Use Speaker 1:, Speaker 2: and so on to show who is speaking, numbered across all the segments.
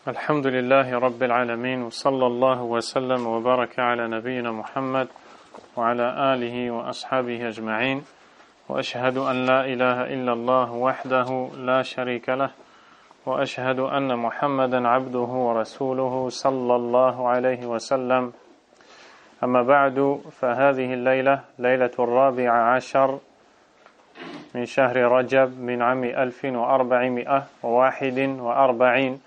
Speaker 1: الحمد لله رب العالمين وصلى الله وسلم وبارك على نبينا محمد وعلى آله وأصحابه أجمعين وأشهد أن لا إله إلا الله وحده لا شريك له وأشهد أن محمدا عبده ورسوله صلى الله عليه وسلم أما بعد فهذه الليلة ليلة 14 من شهر رجب من عام 1441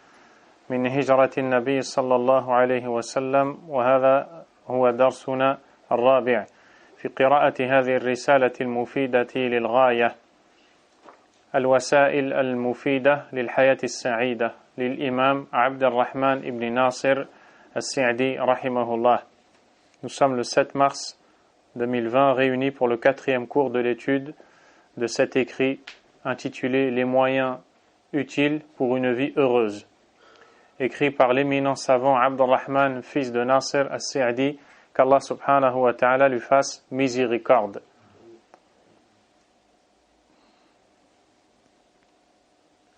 Speaker 1: من هجرة النبي صلى الله عليه وسلم وهذا هو درسنا الرابع في قراءة هذه الرسالة المفيدة للغاية الوسائل المفيدة للحياة السعيدة للإمام عبد الرحمن ibn Nasir al-Sa'di rahimahullah. Nous sommes le 7 mars 2020 réunis pour le 4e cours de l'étude de cet écrit intitulé Les moyens utiles pour une vie heureuse, écrit par l'éminent savant Abd al-Rahman, fils de Nasir al-Sa'di, qu'Allah subhanahu wa ta'ala lui fasse miséricorde.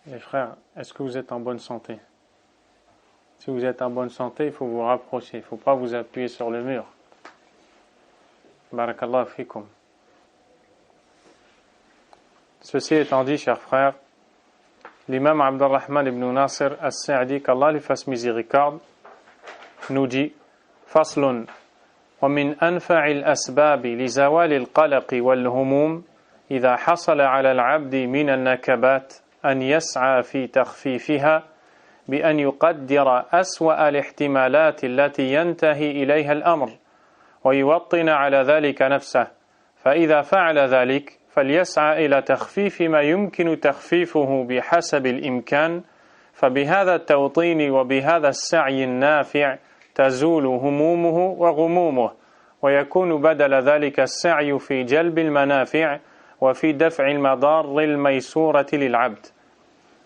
Speaker 1: Les frères, est-ce que vous êtes en bonne santé? Si vous êtes en bonne santé, il faut vous rapprocher, il ne faut pas vous appuyer sur le mur. Barakallahu fikum. Ceci étant dit, chers frères, l'imam Abd al-Rahman ibn Nasir al-Sa'di, qu'Allah lui fasse miséricorde, nous dit فصل ومن أنفع الأسباب لزوال القلق والهموم إذا حصل على العبد من النكبات أن يسعى في تخفيفها بأن يقدر أسوأ الاحتمالات التي ينتهي إليها الأمر ويوطن على ذلك نفسه، فإذا فعل ذلك فليسعى إلى تخفيف ما يمكن تخفيفه بحسب الإمكان، فبهذا التوطين وبهذا السعي النافع تزول همومه وغمومه، ويكون بدل ذلك السعي في جلب المنافع وفي دفع المضار الميسورة للعبد.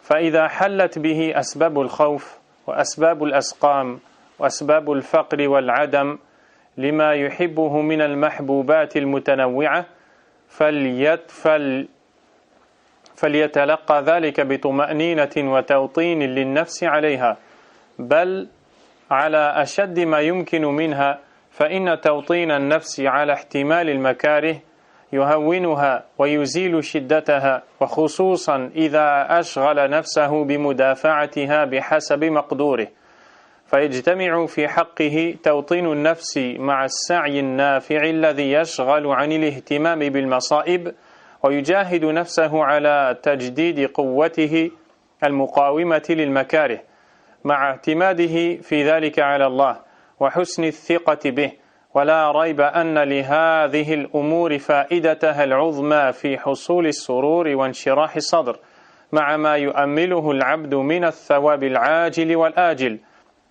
Speaker 1: فإذا حلت به أسباب الخوف وأسباب الأسقام وأسباب الفقر والعدم لما يحبه من المحبوبات المتنوعة فليتلقى ذلك بطمأنينة وتوطين للنفس عليها، بل على أشد ما يمكن منها، فإن توطين النفس على احتمال المكاره يهونها ويزيل شدتها، وخصوصا إذا أشغل نفسه بمدافعتها بحسب مقدوره، فيجتمع في حقه توطين النفس مع السعي النافع الذي يشغل عن الاهتمام بالمصائب ويجاهد نفسه على تجديد قوته المقاومة للمكاره مع اعتماده في ذلك على الله وحسن الثقة به. ولا ريب أن لهذه الأمور فائدتها العظمى في حصول السرور وانشراح الصدر مع ما يؤمله العبد من الثواب العاجل والآجل،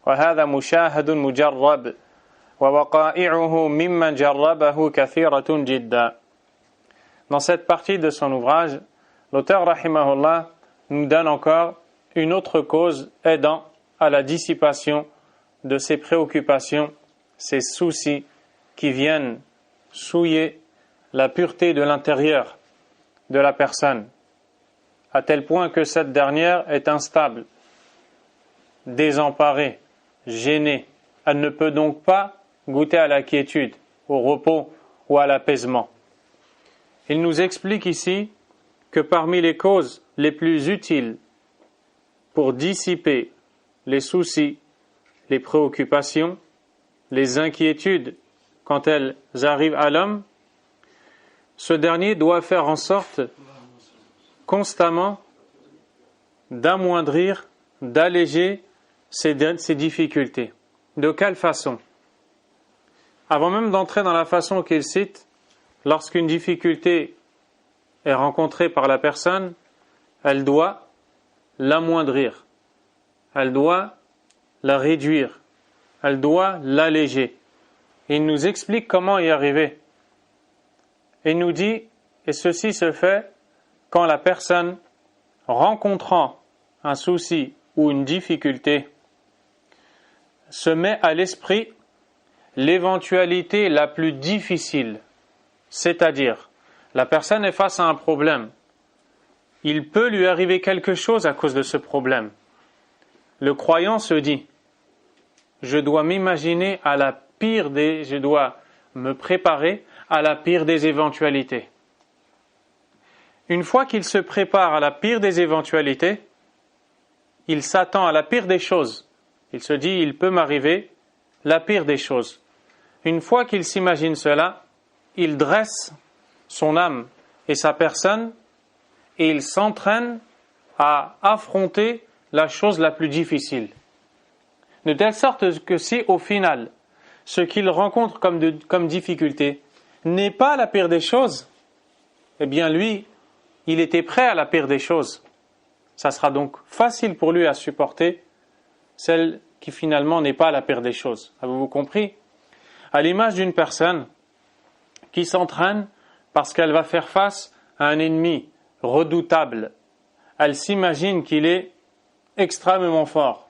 Speaker 1: وهذا مشاهد مجرب ووقائعه ممن جربه كثيرة جدا. Dans cette partie de son ouvrage, l'auteur rahimahullah nous donne encore une autre cause aidant à la dissipation de ses préoccupations, ses soucis qui viennent souiller la pureté de l'intérieur de la personne, à tel point que cette dernière est instable, désemparée, gênée. Elle ne peut donc pas goûter à la quiétude, au repos ou à l'apaisement. Il nous explique ici que parmi les causes les plus utiles pour dissiper les soucis, les préoccupations, les inquiétudes quand elles arrivent à l'homme, ce dernier doit faire en sorte constamment d'amoindrir, d'alléger ces difficultés. De quelle façon? Avant même d'entrer dans la façon qu'il cite, lorsqu'une difficulté est rencontrée par la personne, elle doit l'amoindrir, elle doit la réduire, elle doit l'alléger. Il nous explique comment y arriver. Il nous dit, et ceci se fait quand la personne rencontrant un souci ou une difficulté se met à l'esprit l'éventualité la plus difficile, c'est-à-dire la personne est face à un problème, il peut lui arriver quelque chose à cause de ce problème. le croyant se dit, je dois me préparer à la pire des éventualités. Une fois qu'il se prépare à la pire des éventualités, il s'attend à la pire des choses. Il se dit, il peut m'arriver la pire des choses. Une fois qu'il s'imagine cela, il dresse son âme et sa personne et il s'entraîne à affronter la chose la plus difficile. De telle sorte que si au final, ce qu'il rencontre comme difficulté n'est pas la pire des choses, eh bien lui, il était prêt à la pire des choses. Ça sera donc facile pour lui à supporter celle qui finalement n'est pas la pire des choses. Avez-vous compris? À l'image d'une personne qui s'entraîne parce qu'elle va faire face à un ennemi redoutable. Elle s'imagine qu'il est extrêmement fort.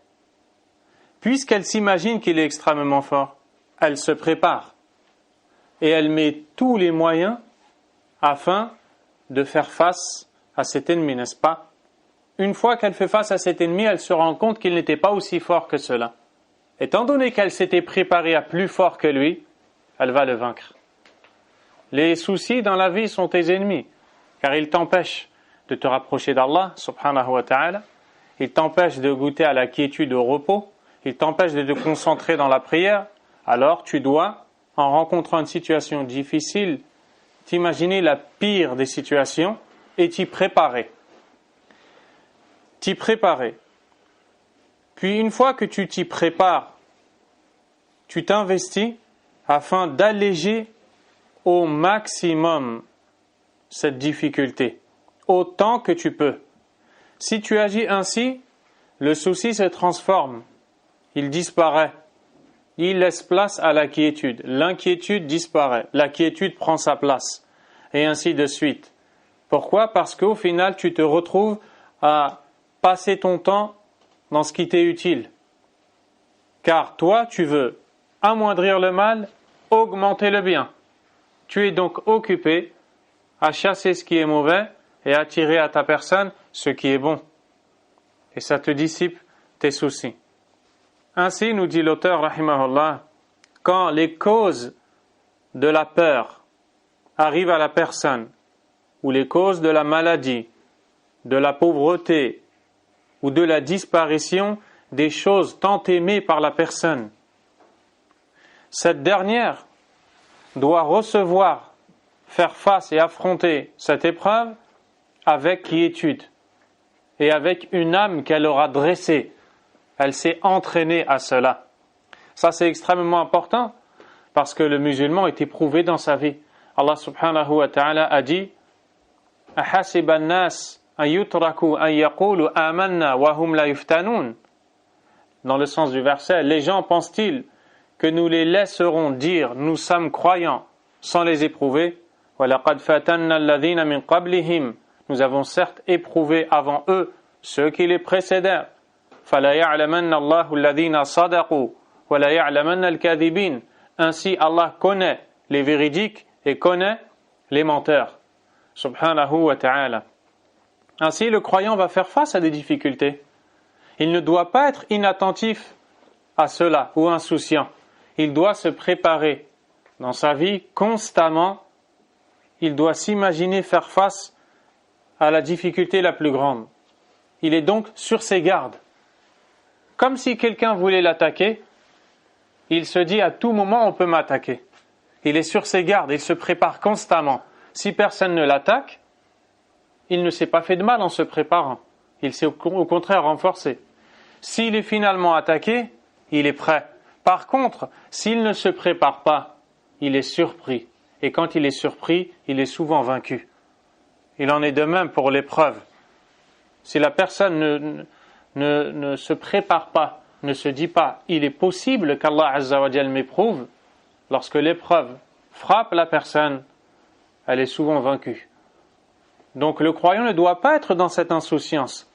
Speaker 1: Puisqu'elle s'imagine qu'il est extrêmement fort, elle se prépare et elle met tous les moyens afin de faire face à cet ennemi, n'est-ce pas? Une fois qu'elle fait face à cet ennemi, elle se rend compte qu'il n'était pas aussi fort que cela. Étant donné qu'elle s'était préparée à plus fort que lui, elle va le vaincre. Les soucis dans la vie sont tes ennemis, car ils t'empêchent de te rapprocher d'Allah, subhanahu wa ta'ala, ils t'empêchent de goûter à la quiétude, au repos, ils t'empêchent de te concentrer dans la prière. Alors tu dois, en rencontrant une situation difficile, t'imaginer la pire des situations et t'y préparer. Puis une fois que tu t'y prépares, tu t'investis afin d'alléger au maximum cette difficulté, autant que tu peux. Si tu agis ainsi, le souci se transforme, il disparaît, il laisse place à la quiétude. L'inquiétude disparaît, la quiétude prend sa place, et ainsi de suite. Pourquoi? Parce qu'au final, tu te retrouves à passer ton temps dans ce qui t'est utile. Car toi, tu veux amoindrir le mal, augmenter le bien. Tu es donc occupé à chasser ce qui est mauvais et à attirer à ta personne ce qui est bon. Et ça te dissipe tes soucis. Ainsi, nous dit l'auteur, rahimahullah, quand les causes de la peur arrivent à la personne, ou les causes de la maladie, de la pauvreté, ou de la disparition des choses tant aimées par la personne, cette dernière doit faire face et affronter cette épreuve avec quiétude et avec une âme qu'elle aura dressée. Elle s'est entraînée à cela. Ça, c'est extrêmement important parce que le musulman est éprouvé dans sa vie. Allah subhanahu wa ta'ala a dit « أَحَسِبَ النَّاسِ أَن يُتْرَكُوا أَن يَقُولُوا آمَنَّا وَهُمْ لَا يُفْتَنُونَ » Dans le sens du verset, les gens pensent-ils que nous les laisserons dire « Nous sommes croyants » sans les éprouver. « وَلَقَدْ فَتَنَّا الَّذِينَ مِنْ قَبْلِهِمْ » Nous avons certes éprouvé avant eux ceux qui les précédèrent. فَلَا يَعْلَمَنَّ اللَّهُ الَّذِينَ صَدَقُوا وَلَا يَعْلَمَنَّ الْكَاذِبِينَ Ainsi Allah connaît les véridiques et connaît les menteurs. Subhanahu wa ta'ala. Ainsi le croyant va faire face à des difficultés. Il ne doit pas être inattentif à cela ou insouciant. Il doit se préparer dans sa vie constamment. Il doit s'imaginer faire face à la difficulté la plus grande. Il est donc sur ses gardes. Comme si quelqu'un voulait l'attaquer, il se dit à tout moment on peut m'attaquer. Il est sur ses gardes, il se prépare constamment. Si personne ne l'attaque, il ne s'est pas fait de mal en se préparant. Il s'est au contraire renforcé. S'il est finalement attaqué, il est prêt. Par contre, s'il ne se prépare pas, il est surpris. Et quand il est surpris, il est souvent vaincu. Il en est de même pour l'épreuve. Si la personne ne se prépare pas, ne se dit pas, il est possible qu'Allah Azza wa Jal m'éprouve, lorsque l'épreuve frappe la personne, elle est souvent vaincue. Donc le croyant ne doit pas être dans cette insouciance,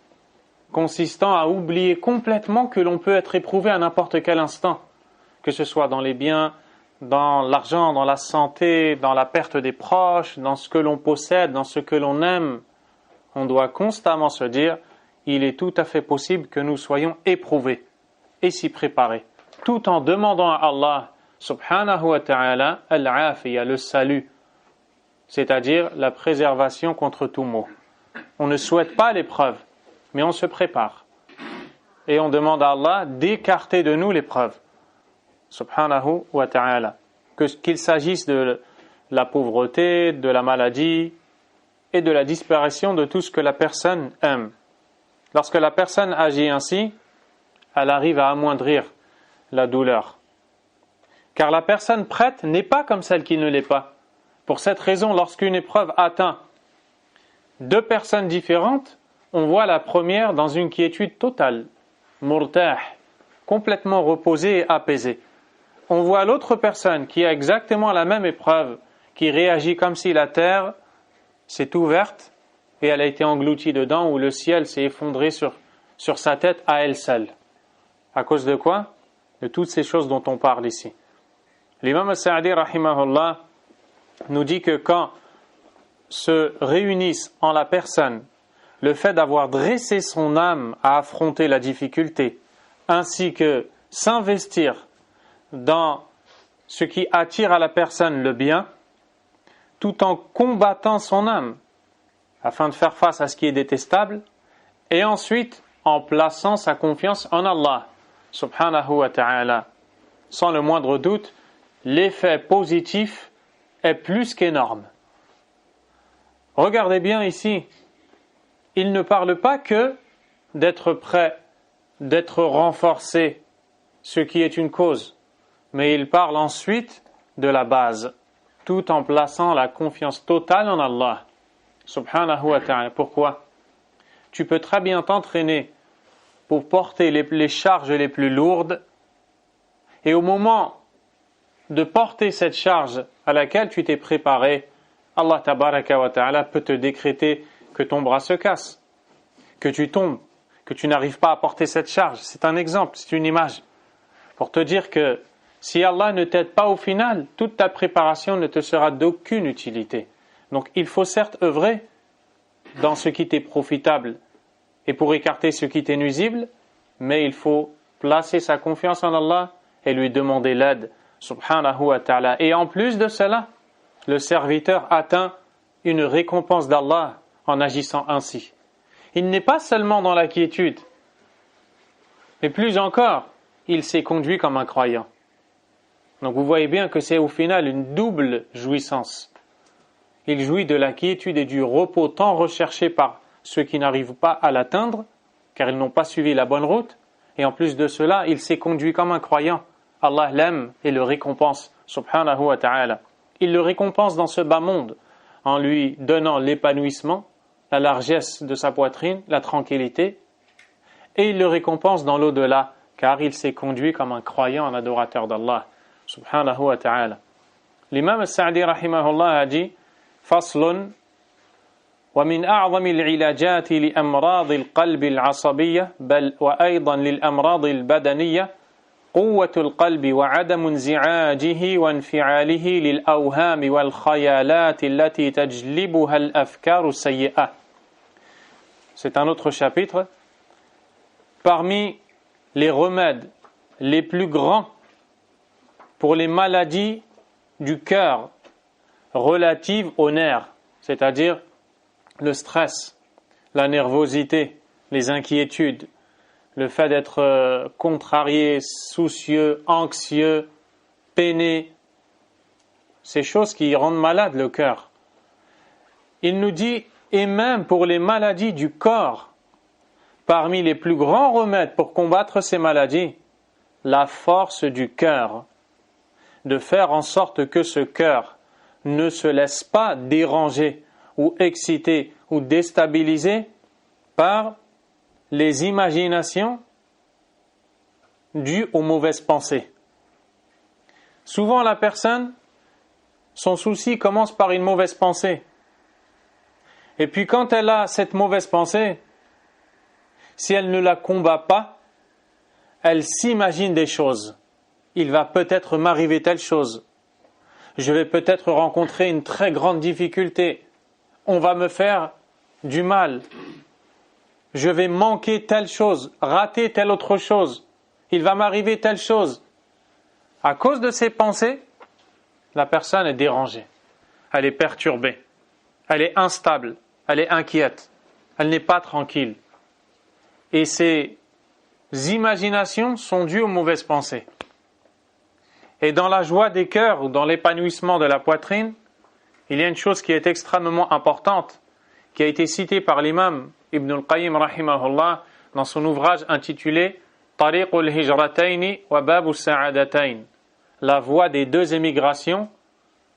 Speaker 1: consistant à oublier complètement que l'on peut être éprouvé à n'importe quel instant, que ce soit dans les biens, dans l'argent, dans la santé, dans la perte des proches, dans ce que l'on possède, dans ce que l'on aime. On doit constamment se dire, il est tout à fait possible que nous soyons éprouvés et s'y préparer, tout en demandant à Allah subhanahu wa ta'ala al-afiya, le salut, c'est-à-dire la préservation contre tout maux. On ne souhaite pas l'épreuve, mais on se prépare. Et on demande à Allah d'écarter de nous l'épreuve, subhanahu wa ta'ala. Qu'il s'agisse de la pauvreté, de la maladie et de la disparition de tout ce que la personne aime. Lorsque la personne agit ainsi, elle arrive à amoindrir la douleur. Car la personne prête n'est pas comme celle qui ne l'est pas. Pour cette raison, lorsqu'une épreuve atteint deux personnes différentes, on voit la première dans une quiétude totale, murtah, complètement reposée et apaisée. On voit l'autre personne qui a exactement la même épreuve, qui réagit comme si la terre s'est ouverte et elle a été engloutie dedans, ou le ciel s'est effondré sur sa tête à elle seule. À cause de quoi? De toutes ces choses dont on parle ici. L'imam al-Sa'di, rahimahullah, nous dit que quand se réunissent en la personne le fait d'avoir dressé son âme à affronter la difficulté, ainsi que s'investir dans ce qui attire à la personne le bien, tout en combattant son âme afin de faire face à ce qui est détestable, et ensuite en plaçant sa confiance en Allah subhanahu wa ta'ala. Sans le moindre doute, l'effet positif est plus qu'énorme. Regardez bien ici, il ne parle pas que d'être prêt, d'être renforcé, ce qui est une cause, mais il parle ensuite de la base, tout en plaçant la confiance totale en Allah subhanahu wa ta'ala. Pourquoi? Tu peux très bien t'entraîner pour porter les charges les plus lourdes, et au moment de porter cette charge à laquelle tu t'es préparé, Allah tabaraka wa ta'ala peut te décréter que ton bras se casse, que tu tombes, que tu n'arrives pas à porter cette charge. C'est un exemple, c'est une image, pour te dire que si Allah ne t'aide pas au final, toute ta préparation ne te sera d'aucune utilité. Donc il faut certes œuvrer dans ce qui t'est profitable et pour écarter ce qui t'est nuisible, mais il faut placer sa confiance en Allah et lui demander l'aide subhanahu wa ta'ala. Et en plus de cela, le serviteur atteint une récompense d'Allah en agissant ainsi. Il n'est pas seulement dans la quiétude, mais plus encore, il s'est conduit comme un croyant. Donc vous voyez bien que c'est au final une double jouissance. Il jouit de la quiétude et du repos tant recherché par ceux qui n'arrivent pas à l'atteindre, car ils n'ont pas suivi la bonne route, et en plus de cela, il s'est conduit comme un croyant. Allah l'aime et le récompense, subhanahu wa ta'ala. Il le récompense dans ce bas monde, en lui donnant l'épanouissement, la largesse de sa poitrine, la tranquillité, et il le récompense dans l'au-delà, car il s'est conduit comme un croyant, un adorateur d'Allah, subhanahu wa ta'ala. L'imam al-Sa'di rahimahullah a dit, فصل ومن أعظم العلاجات لأمراض القلب العصبية بل وأيضا للأمراض البدنية قوة القلب وعدم انزعاجه وانفعاله للأوهام والخيالات التي تجلبها الأفكار السيئة. C'est un autre chapitre. Parmi les remèdes les plus grands pour les maladies du cœur relatives aux nerfs, c'est-à-dire le stress, la nervosité, les inquiétudes, le fait d'être contrarié, soucieux, anxieux, peiné, ces choses qui rendent malade le cœur. Il nous dit, et même pour les maladies du corps, parmi les plus grands remèdes pour combattre ces maladies, la force du cœur, de faire en sorte que ce cœur ne se laisse pas déranger ou exciter ou déstabiliser par les imaginations dues aux mauvaises pensées. Souvent la personne, son souci commence par une mauvaise pensée. Et puis quand elle a cette mauvaise pensée, si elle ne la combat pas, elle s'imagine des choses. Il va peut-être m'arriver telle chose. Je vais peut-être rencontrer une très grande difficulté. On va me faire du mal. je vais manquer telle chose, rater telle autre chose, il va m'arriver telle chose. À cause de ces pensées, la personne est dérangée, elle est perturbée, elle est instable, elle est inquiète, elle n'est pas tranquille. Et ces imaginations sont dues aux mauvaises pensées. Et dans la joie des cœurs ou dans l'épanouissement de la poitrine, il y a une chose qui est extrêmement importante, qui a été citée par l'imam Ibn al-Qayyim rahimahullah dans son ouvrage intitulé Tariq al-Hijratayn wa Bab al-Sa'adatayn, la voie des deux émigrations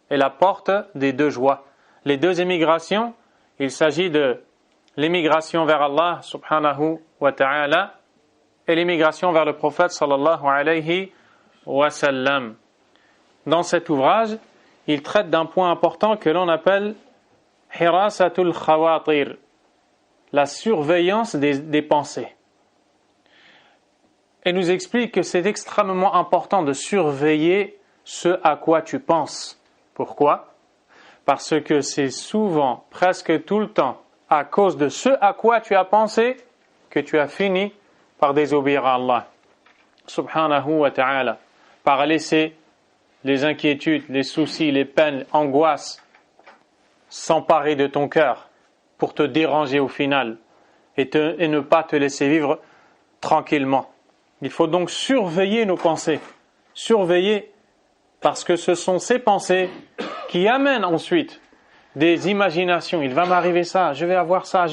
Speaker 1: et la porte des deux joies. Les deux émigrations, il s'agit de l'émigration vers Allah subhanahu wa ta'ala et l'émigration vers le prophète sallallahu alayhi wa sallam. Dans cet ouvrage, il traite d'un point important que l'on appelle hirasatul khawatir, la surveillance des pensées. Et nous explique que c'est extrêmement important de surveiller ce à quoi tu penses. Pourquoi ? Parce que c'est souvent, presque tout le temps, à cause de ce à quoi tu as pensé, que tu as fini par désobéir à Allah, subhanahu wa ta'ala, par laisser les inquiétudes, les soucis, les peines, angoisses s'emparer de ton cœur pour te déranger au final et ne pas te laisser vivre tranquillement. Il faut donc surveiller nos pensées, surveiller, parce que ce sont ces pensées qui amènent ensuite des imaginations. Il va m'arriver ça, je vais avoir ça,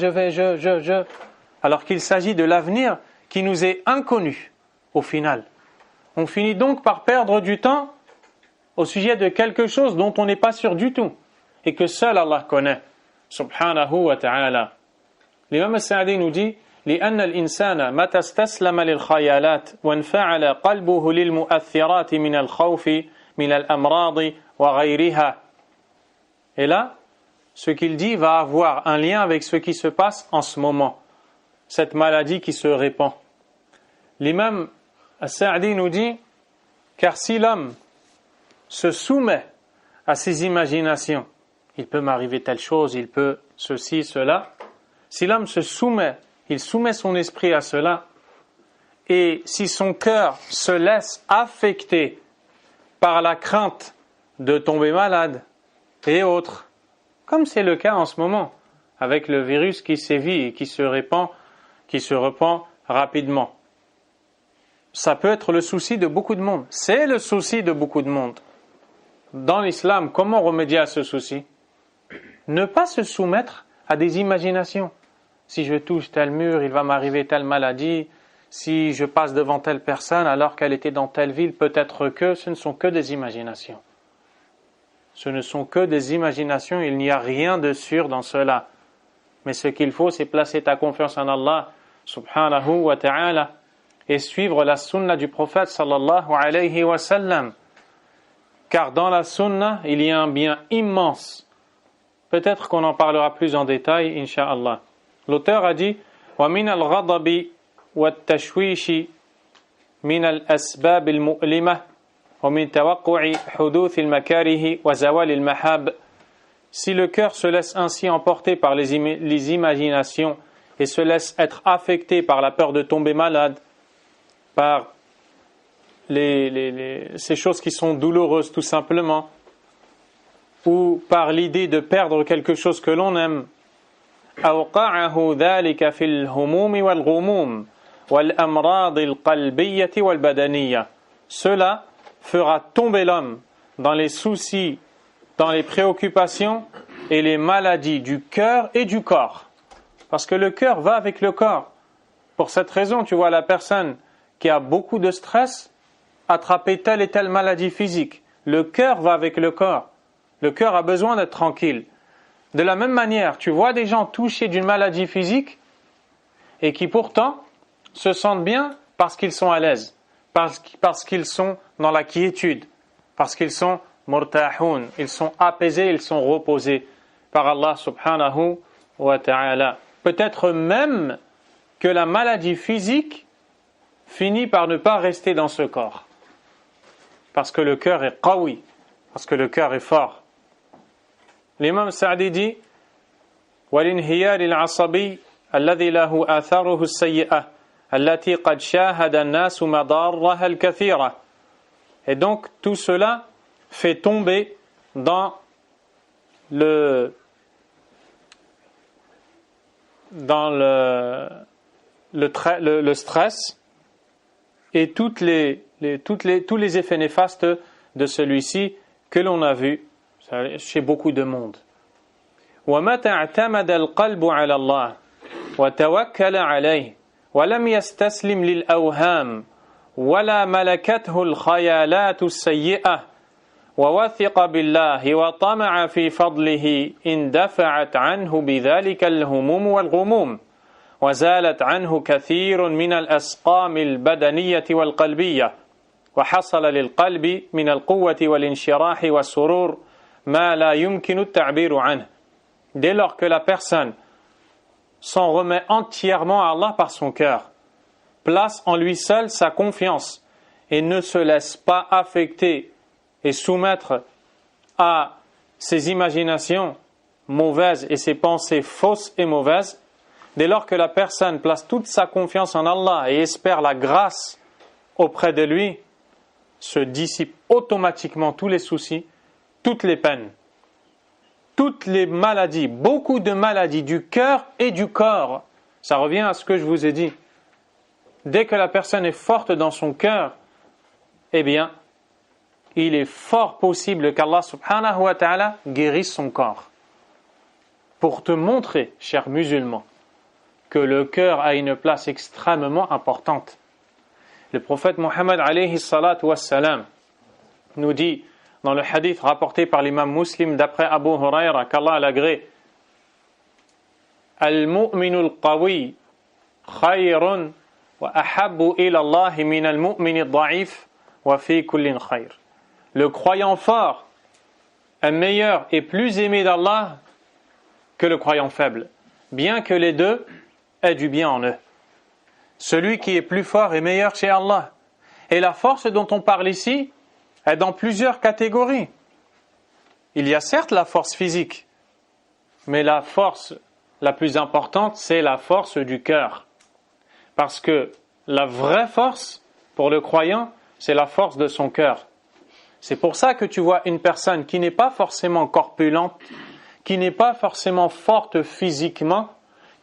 Speaker 1: alors qu'il s'agit de l'avenir qui nous est inconnu au final. On finit donc par perdre du temps au sujet de quelque chose dont on n'est pas sûr du tout et que seul Allah connaît, subhanahu wa ta'ala. L'imam al-Sa'di nous dit لأن الإنسان متى استسلم للخيالات وانفعل قلبه للمؤثرات من الخوف من الأمراض وغيرها. Et là, ce qu'il dit va avoir un lien avec ce qui se passe en ce moment, cette maladie qui se répand. L'imam al-Sa'di nous dit, car si l'homme se soumet à ses imaginations, il peut m'arriver telle chose, il peut ceci, cela. Si l'homme se soumet, il soumet son esprit à cela, et si son cœur se laisse affecter par la crainte de tomber malade et autres, comme c'est le cas en ce moment, avec le virus qui sévit et qui se répand rapidement. Ça peut être le souci de beaucoup de monde. C'est le souci de beaucoup de monde. Dans l'islam, comment remédier à ce souci ? Ne pas se soumettre à des imaginations. Si je touche tel mur, il va m'arriver telle maladie. Si je passe devant telle personne alors qu'elle était dans telle ville, peut-être que ce ne sont que des imaginations. Ce ne sont que des imaginations, il n'y a rien de sûr dans cela. Mais ce qu'il faut, c'est placer ta confiance en Allah, subhanahu wa ta'ala, et suivre la sunna du prophète sallallahu alayhi wa sallam. Car dans la sunna, il y a un bien immense. Peut-être qu'on en parlera plus en détail, incha'Allah. L'auteur a dit وَمِنَ الْغَضَبِ وَالتَّشْوِيشِ مِنَ الْأَسْبَابِ الْمُؤْلِمَةِ وَمِنْ تَوَقُّعِ حُدُوثِ الْمَكَارِهِ وَزَوَالِ الْمَحَابِ. Si le cœur se laisse ainsi emporter par les imaginations et se laisse être affecté par la peur de tomber malade, par ces choses qui sont douloureuses tout simplement, ou par l'idée de perdre quelque chose que l'on aime, أوقعه ذلك في الهموم والغموم والأمراض القلبية والبدنية. Cela fera tomber l'homme dans les soucis, dans les préoccupations et les maladies du cœur et du corps. Parce que le cœur va avec le corps. Pour cette raison, tu vois la personne qui a beaucoup de stress attraper telle et telle maladie physique. Le cœur va avec le corps. Le cœur a besoin d'être tranquille. De la même manière, tu vois des gens touchés d'une maladie physique et qui pourtant se sentent bien parce qu'ils sont à l'aise, parce qu'ils sont dans la quiétude, parce qu'ils sont murtahoun, ils sont apaisés, ils sont reposés par Allah subhanahu wa ta'ala. Peut-être même que la maladie physique finit par ne pas rester dans ce corps. Parce que le cœur est qawi, parce que le cœur est fort. L'imam Sa'di dit وَلِنْهِيَارِ الْعَصَبِي الذي له آثاره السيئة التي قد شاهد الناس مضارها الكثيرة. Et donc tout cela fait tomber dans le stress et tous les effets néfastes de celui-ci que l'on a vu chez beaucoup de monde. ومتى اعتمد القلب على الله وتوكل عليه ولم يستسلم للأوهام ولا ملكته الخيالات السيئة ووثق بالله وطمع في فضله اندفعت عنه بذلك الهموم والغموم وزالت عنه كثير من الأسقام البدنية والقلبية وحصل للقلب من القوة والانشراح والسرور ما لا يمكن التعبير عنه. Dès lors que la personne s'en remet entièrement à Allah par son cœur, place en lui seul sa confiance et ne se laisse pas affecter et soumettre à ses imaginations mauvaises et ses pensées fausses et mauvaises, dès lors que la personne place toute sa confiance en Allah et espère la grâce auprès de lui, se dissipent automatiquement tous les soucis, toutes les peines, toutes les maladies, beaucoup de maladies du cœur et du corps. Ça revient à ce que je vous ai dit. Dès que la personne est forte dans son cœur, eh bien, il est fort possible qu'Allah subhanahu wa ta'ala guérisse son corps. Pour te montrer, cher musulman, que le cœur a une place extrêmement importante. Le prophète Mohammed alayhi salatu wassalam nous dit dans le hadith rapporté par l'imam Muslim d'après Abu Huraira qu'Allah l'agrée, Al-mu'minu al-qawi khayrun wa ahabbu ila Allah min al-mu'min al-da'if wa fi kullin khayr. Le croyant fort est meilleur et plus aimé d'Allah que le croyant faible, bien que les deux aient du bien en eux. Celui qui est plus fort est meilleur chez Allah. Et la force dont on parle ici est dans plusieurs catégories. Il y a certes la force physique, mais la force la plus importante, c'est la force du cœur. Parce que la vraie force pour le croyant, c'est la force de son cœur. C'est pour ça que tu vois une personne qui n'est pas forcément corpulente, qui n'est pas forcément forte physiquement,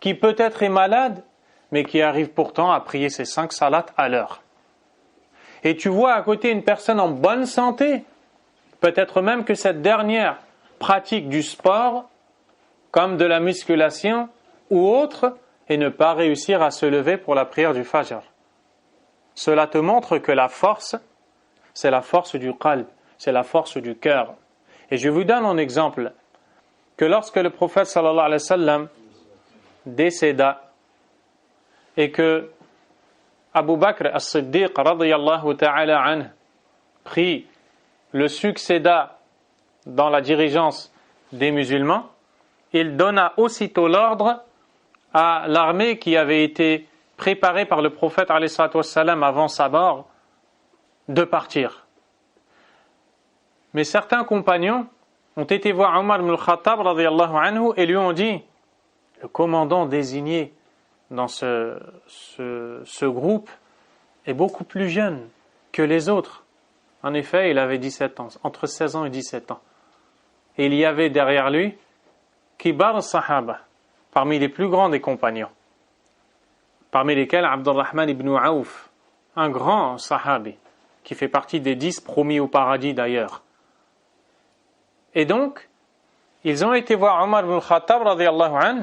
Speaker 1: qui peut-être est malade, mais qui arrive pourtant à prier ses 5 salats à l'heure. Et tu vois à côté une personne en bonne santé, peut-être même que cette dernière pratique du sport, comme de la musculation ou autre, et ne pas réussir à se lever pour la prière du Fajr. Cela te montre que la force, c'est la force du qalb, c'est la force du cœur. Et je vous donne un exemple, que lorsque le prophète sallallahu alayhi wa sallam décéda, et que Abu Bakr as-Siddiq radiyallahu ta'ala anhu prit le succéda dans la dirigeance des musulmans, il donna aussitôt l'ordre à l'armée qui avait été préparée par le prophète alayhi salatu wassalam avant sa mort de partir. Mais certains compagnons ont été voir Omar ibn al-Khattab radiyallahu anhu et lui ont dit, le commandant désigné dans ce groupe est beaucoup plus jeune que les autres. En effet, il avait 17 ans, entre 16 ans et 17 ans. Et il y avait derrière lui Kibar Sahaba, parmi les plus grands des compagnons, parmi lesquels Abdurrahman ibn Auf, un grand sahabi, qui fait partie des 10 promis au paradis d'ailleurs. Et donc, ils ont été voir Omar ibn al-Khattab radiyallahu anhu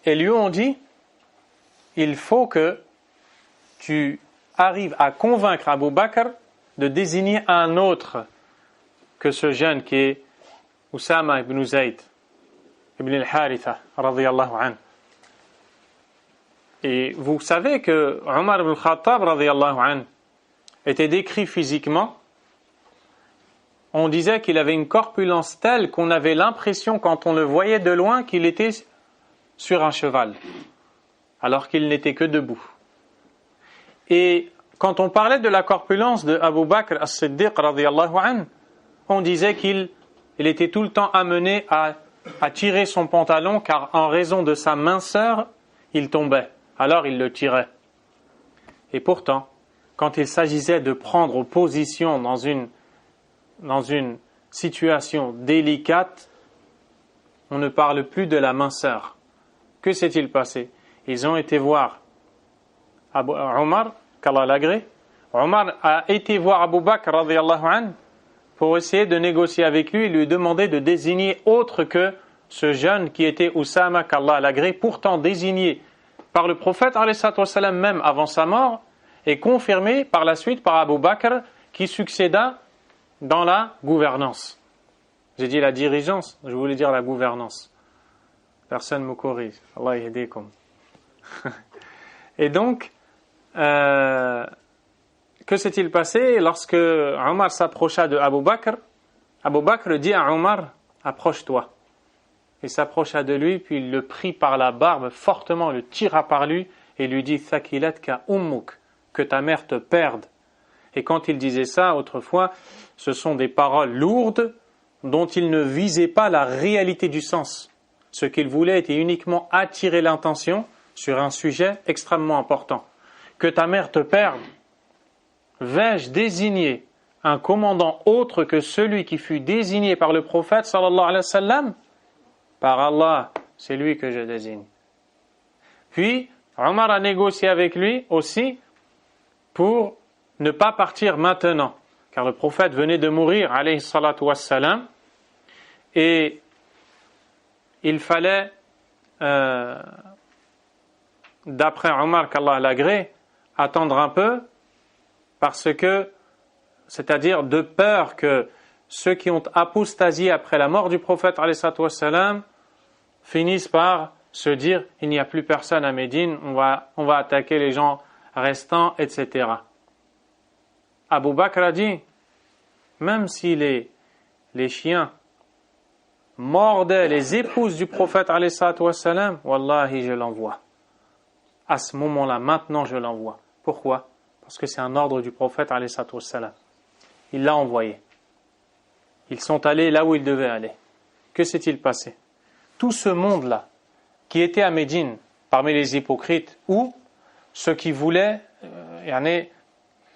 Speaker 1: et lui ont dit, il faut que tu arrives à convaincre Abu Bakr de désigner un autre que ce jeune qui est Usama ibn Zayd ibn al-Haritha radiyallahu anhu. Et vous savez que Omar ibn al-Khattab radiyallahu anhu était décrit physiquement. On disait qu'il avait une corpulence telle qu'on avait l'impression quand on le voyait de loin qu'il était sur un cheval, alors qu'il n'était que debout. Et quand on parlait de la corpulence de Abu Bakr as-Siddiq radiyallahu anhu, on disait qu'il était tout le temps amené à tirer son pantalon car en raison de sa minceur, il tombait. Alors il le tirait. Et pourtant, quand il s'agissait de prendre position dans une situation délicate, on ne parle plus de la minceur. Que s'est-il passé? Ils ont été voir Omar, qu'Allah l'agrée. Omar a été voir Abu Bakr radiyallahu anhu pour essayer de négocier avec lui et lui demander de désigner autre que ce jeune qui était Oussama, qu'Allah l'agrée, pourtant désigné par le prophète alayhi salatu wassalam même avant sa mort et confirmé par la suite par Abu Bakr qui succéda dans la gouvernance. J'ai dit la dirigeance, je voulais dire la gouvernance. Personne ne me corrige. Allah yahdikum. Et donc, que s'est-il passé lorsque Omar s'approcha de Abu Bakr? Abu Bakr dit à Omar, approche-toi. Il s'approcha de lui, puis il le prit par la barbe fortement, le tira par lui et lui dit Thakilatka ummuk, que ta mère te perde. Et quand il disait ça autrefois, ce sont des paroles lourdes dont il ne visait pas la réalité du sens. Ce qu'il voulait était uniquement attirer l'intention sur un sujet extrêmement important. Que ta mère te perde. Vais-je désigner un commandant autre que celui qui fut désigné par le prophète sallallahu alayhi wa sallam? Par Allah, c'est lui que je désigne. Puis, Omar a négocié avec lui aussi pour ne pas partir maintenant, car le prophète venait de mourir, alayhi salatu wassalam, et il fallait, d'après Omar, qu'Allah l'agrée, attendre un peu, parce que, c'est-à-dire de peur que ceux qui ont apostasié après la mort du prophète, alayhi salatu wassalam, finissent par se dire il n'y a plus personne à Médine, on va attaquer les gens restants, etc. Abu Bakr a dit même si les chiens mordaient les épouses du prophète alayhi salatu wassalam, wallahi je l'envoie. À ce moment-là, maintenant je l'envoie. Pourquoi? Parce que c'est un ordre du prophète alayhi salatu wassalam. Il l'a envoyé. Ils sont allés là où ils devaient aller. Que s'est-il passé? Tout ce monde-là, qui était à Médine, parmi les hypocrites, ou ceux qui voulaient,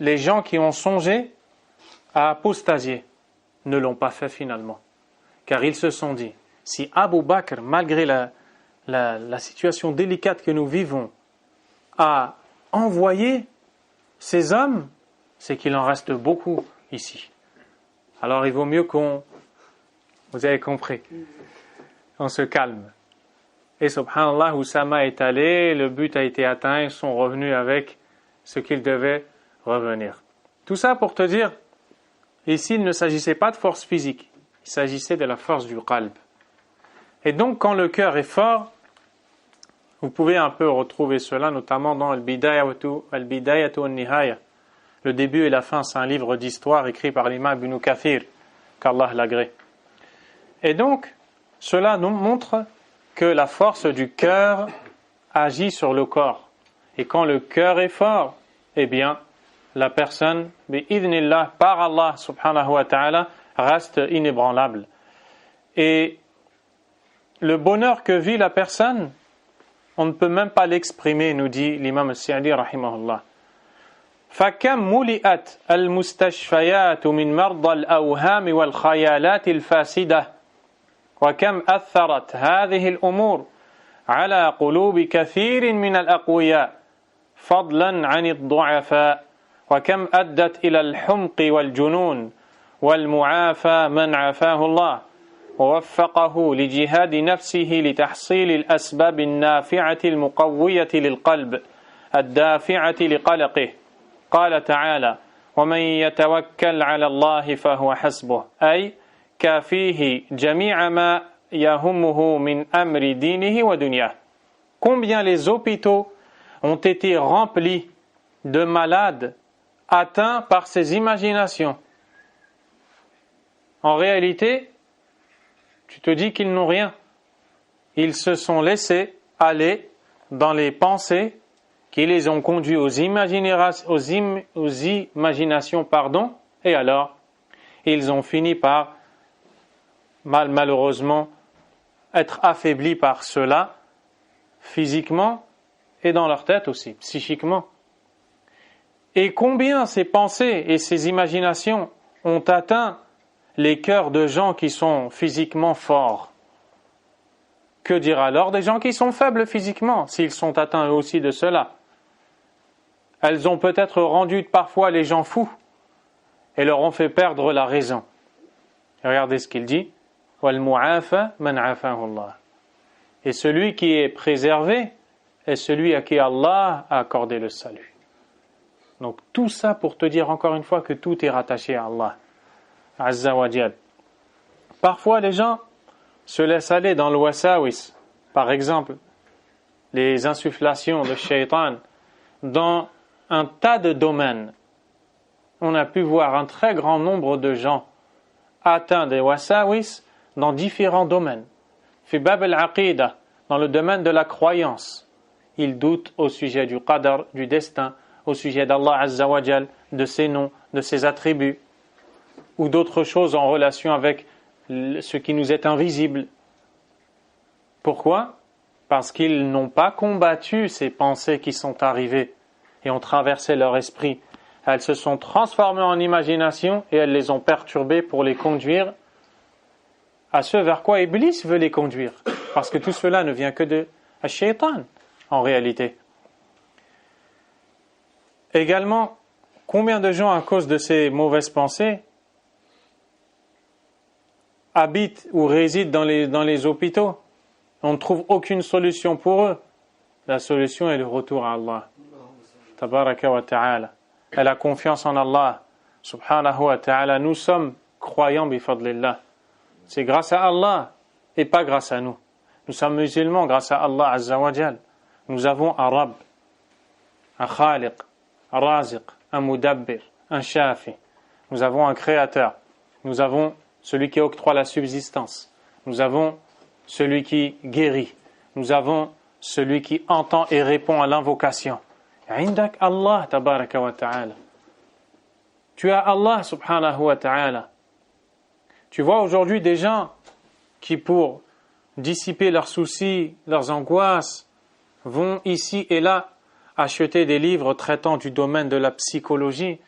Speaker 1: les gens qui ont songé à apostasier, ne l'ont pas fait finalement. Car ils se sont dit, si Abu Bakr, malgré la situation délicate que nous vivons, a envoyé ces hommes, c'est qu'il en reste beaucoup ici. Alors il vaut mieux vous avez compris, on se calme. Et subhanallah, Oussama est allé, le but a été atteint, ils sont revenus avec ce qu'ils devaient revenir. Tout ça pour te dire, ici il ne s'agissait pas de force physique, il s'agissait de la force du qalb. Et donc quand le cœur est fort, vous pouvez un peu retrouver cela, notamment dans Al-Bidayatu al-Nihaya. Le début et la fin, c'est un livre d'histoire écrit par l'imam Ibn Kathir, qu'Allah l'agrée. Et donc, cela nous montre que la force du cœur agit sur le corps. Et quand le cœur est fort, eh bien, la personne, bi'idhnillah, par Allah subhanahu wa ta'ala, reste inébranlable. Et le bonheur que vit la personne, on ne peut même pas l'exprimer, nous dit l'imam al-Sa'di rahimahullah. فكم ملئت المستشفيات من مرضى الأوهام والخيالات الفاسدة وكم أثرت هذه الأمور على قلوب كثير من الأقوياء فضلا عن الضعفاء وكم أدت إلى الحمق والجنون والمعافى من عافاه الله ووفقه لجهاد نفسه لتحصيل الأسباب النافعة المقوية للقلب الدافعة لقلقه قال تعالى ومن يتوكل على الله فهو حسبه أي كافيه جميع ما يهمه من أمر دينه ودنياه. Combien les hôpitaux ont été remplis de malades atteints par ces imaginations. En réalité, tu te dis qu'ils n'ont rien. Ils se sont laissés aller dans les pensées qui les ont conduits aux imaginations, et alors, ils ont fini par, malheureusement, être affaiblis par cela, physiquement et dans leur tête aussi, psychiquement. Et combien ces pensées et ces imaginations ont atteint les cœurs de gens qui sont physiquement forts. Que dire alors des gens qui sont faibles physiquement, s'ils sont atteints eux aussi de cela? Elles ont peut-être rendu parfois les gens fous et leur ont fait perdre la raison. Et regardez ce qu'il dit. وَالْمُعَافَ مَنْ عَافَاهُ اللَّهُ. Et celui qui est préservé est celui à qui Allah a accordé le salut. Donc tout ça pour te dire encore une fois que tout est rattaché à Allah Azza wa Jal. Parfois les gens se laissent aller dans le wasawis, par exemple les insufflations de shaitan dans un tas de domaines. On a pu voir un très grand nombre de gens atteints des wasawis dans différents domaines. Fi bab al-aqida, dans le domaine de la croyance, ils doutent au sujet du qadar, du destin, au sujet d'Allah Azza wa Jal, de ses noms, de ses attributs, ou d'autres choses en relation avec ce qui nous est invisible. Pourquoi? Parce qu'ils n'ont pas combattu ces pensées qui sont arrivées et ont traversé leur esprit. Elles se sont transformées en imagination et elles les ont perturbées pour les conduire à ce vers quoi Iblis veut les conduire. Parce que tout cela ne vient que de Shaitan, en réalité. Également, combien de gens, à cause de ces mauvaises pensées, habitent ou résident dans les hôpitaux? On ne trouve aucune solution pour eux. La solution est le retour à Allah. Tabaraka wa ta'ala. Et la confiance en Allah. Subhanahu wa ta'ala. Nous sommes croyants bifadlillah. C'est grâce à Allah et pas grâce à nous. Nous sommes musulmans grâce à Allah Azza wa Jal. Nous avons un Rabb, un Khaliq, un Raziq, un Mudabbir, un Shafi. Nous avons un Créateur. Nous avons celui qui octroie la subsistance. Nous avons celui qui guérit. Nous avons celui qui entend et répond à l'invocation. Indak Allah tabaraka wa ta'ala. Tu as Allah subhanahu wa ta'ala. Tu vois aujourd'hui des gens qui, pour dissiper leurs soucis, leurs angoisses, vont ici et là acheter des livres traitant du domaine de la psychologie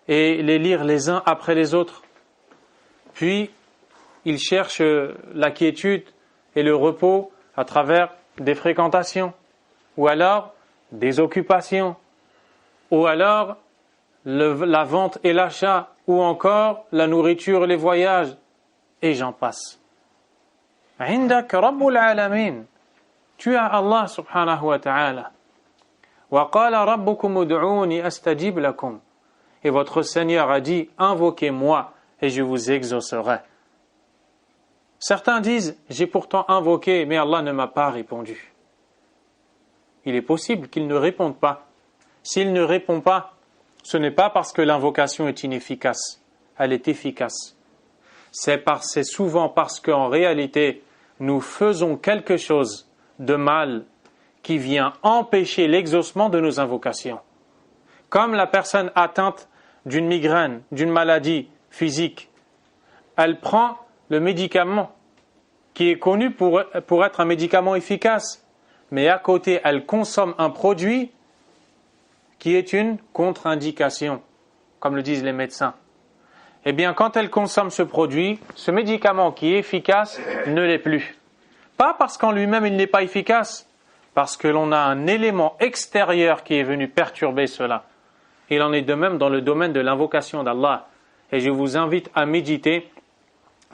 Speaker 1: et les lire les uns après les autres. Puis, ils cherchent la quiétude et le repos à travers des fréquentations, ou alors des occupations, ou alors la vente et l'achat, ou encore la nourriture et les voyages, et j'en passe. عندك رب العالمين. Tu as Allah subhanahu wa ta'ala. وقال ربكم ادعوني أستجب لكم. Et votre Seigneur a dit, invoquez-moi et je vous exaucerai. Certains disent, j'ai pourtant invoqué, mais Allah ne m'a pas répondu. Il est possible qu'il ne réponde pas. S'il ne répond pas, ce n'est pas parce que l'invocation est inefficace. Elle est efficace. C'est souvent parce qu'en réalité, nous faisons quelque chose de mal qui vient empêcher l'exaucement de nos invocations. Comme la personne atteinte d'une migraine, d'une maladie physique, elle prend le médicament qui est connu pour être un médicament efficace, mais à côté, elle consomme un produit qui est une contre-indication, comme le disent les médecins. Eh bien, quand elle consomme ce produit, ce médicament qui est efficace ne l'est plus. Pas parce qu'en lui-même il n'est pas efficace, parce que l'on a un élément extérieur qui est venu perturber cela. Il en est de même dans le domaine de l'invocation d'Allah. Et je vous invite à méditer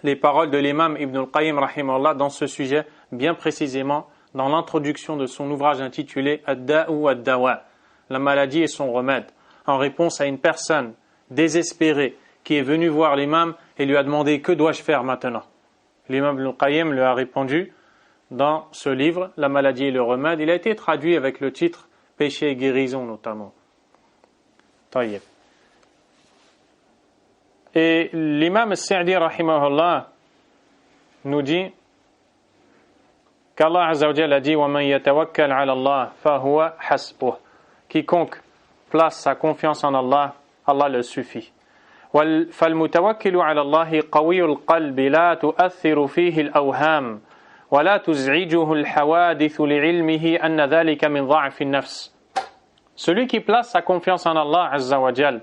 Speaker 1: les paroles de l'imam Ibn al-Qayyim rahimahullah dans ce sujet, bien précisément dans l'introduction de son ouvrage intitulé Ad-Da'u Ad-Dawa, la maladie et son remède, en réponse à une personne désespérée qui est venue voir l'imam et lui a demandé « Que dois-je faire maintenant ?» L'imam Ibn al-Qayyim lui a répondu dans ce livre, La maladie et le remède. Il a été traduit avec le titre Péché et guérison notamment. Taïeb. Et l'imam al-Sa'di rahimahullah nous dit qu'Allah Azza wa Jalla a dit وَمَنْ يَتَوَكَّلْ عَلَى اللَّهِ فَهُوَ حَسْبُهُ. Quiconque place sa confiance en Allah, Allah le suffit. فالمتوكل على الله قوي القلب لا تؤثر فيه الأوهام ولا تزعجه الحوادث لعلمه أن ذلك من ضعف النفس. Celui qui place sa confiance en Allah Azza wa Jal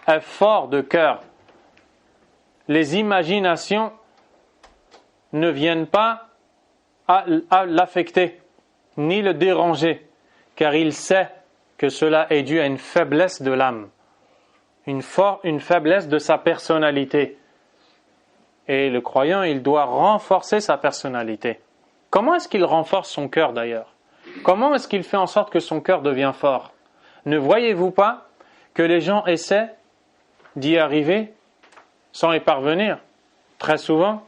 Speaker 1: est fort de cœur. Les imaginations ne viennent pas à l'affecter ni le déranger, car il sait que cela est dû à une faiblesse de l'âme, une faiblesse de sa personnalité. Et le croyant, il doit renforcer sa personnalité. Comment est-ce qu'il renforce son cœur d'ailleurs? Comment est-ce qu'il fait en sorte que son cœur devient fort? Ne voyez-vous pas que les gens essaient d'y arriver sans y parvenir? Très souvent,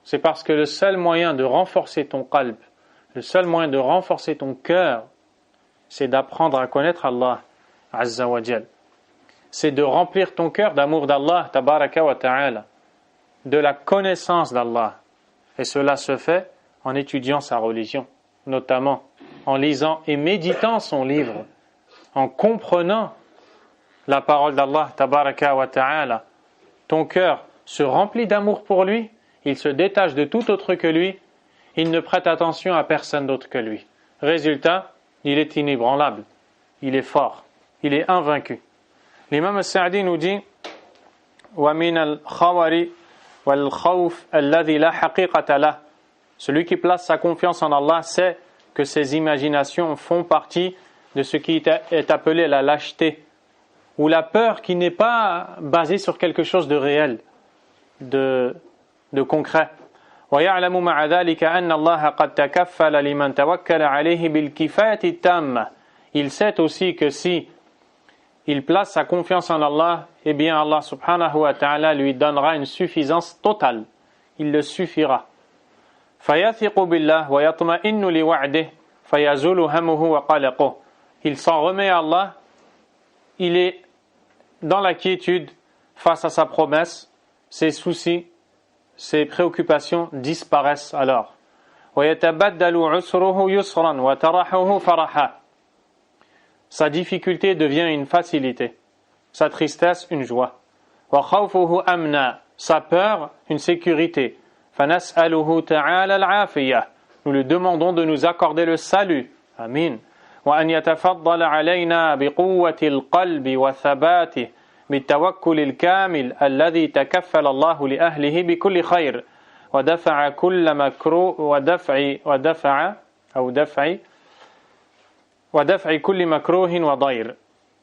Speaker 1: c'est parce que le seul moyen de renforcer ton qalb, le seul moyen de renforcer ton cœur, c'est d'apprendre à connaître Allah Azza wa Jal. C'est de remplir ton cœur d'amour d'Allah Tabaraka wa Ta'ala, de la connaissance d'Allah. Et cela se fait en étudiant sa religion, notamment en lisant et méditant son livre, en comprenant la parole d'Allah Tabaraka wa Ta'ala. Ton cœur se remplit d'amour pour lui, il se détache de tout autre que lui, il ne prête attention à personne d'autre que lui. Résultat, il est inébranlable, il est fort, il est invaincu. L'imam al-Sa'di nous dit وَمِنَ الْخَوَرِ وَالْخَوْفِ الَّذِي لَا حَقِيقَةَ لَهُ. Celui qui place sa confiance en Allah sait que ses imaginations font partie de ce qui est appelé la lâcheté, ou la peur qui n'est pas basée sur quelque chose de réel, de concret. ويعلم مع ذلك أن الله قد تكفل لمن توكل عليه بالكفاية التامة. Il sait aussi que si il place sa confiance en Allah, eh bien Allah subhanahu wa ta'ala lui donnera une suffisance totale. Il le suffira. فيثق بالله ويطمئن لوعده فيزول همه وقلقه. Il s'en remet à Allah, il est dans la quiétude face à sa promesse, ses soucis, ses préoccupations disparaissent alors. وَيَتَبَدَّلُ عُسْرُهُ يُسْرًا وَتَرَحُهُ فَرَحًا. Sa difficulté devient une facilité, sa tristesse une joie. وَخَوْفُهُ أَمْنًا. Sa peur une sécurité. فَنَسْأَلُهُ تَعَالَى الْعَافِيَةِ. Nous lui demandons de nous accorder le salut. Amin. وأن يتفضل علينا بقوة القلب وثباته بالتوكل الكامل الذي تكفل الله لأهله بكل خير ودفع كل مكروه ودفع كل مكروه وضير.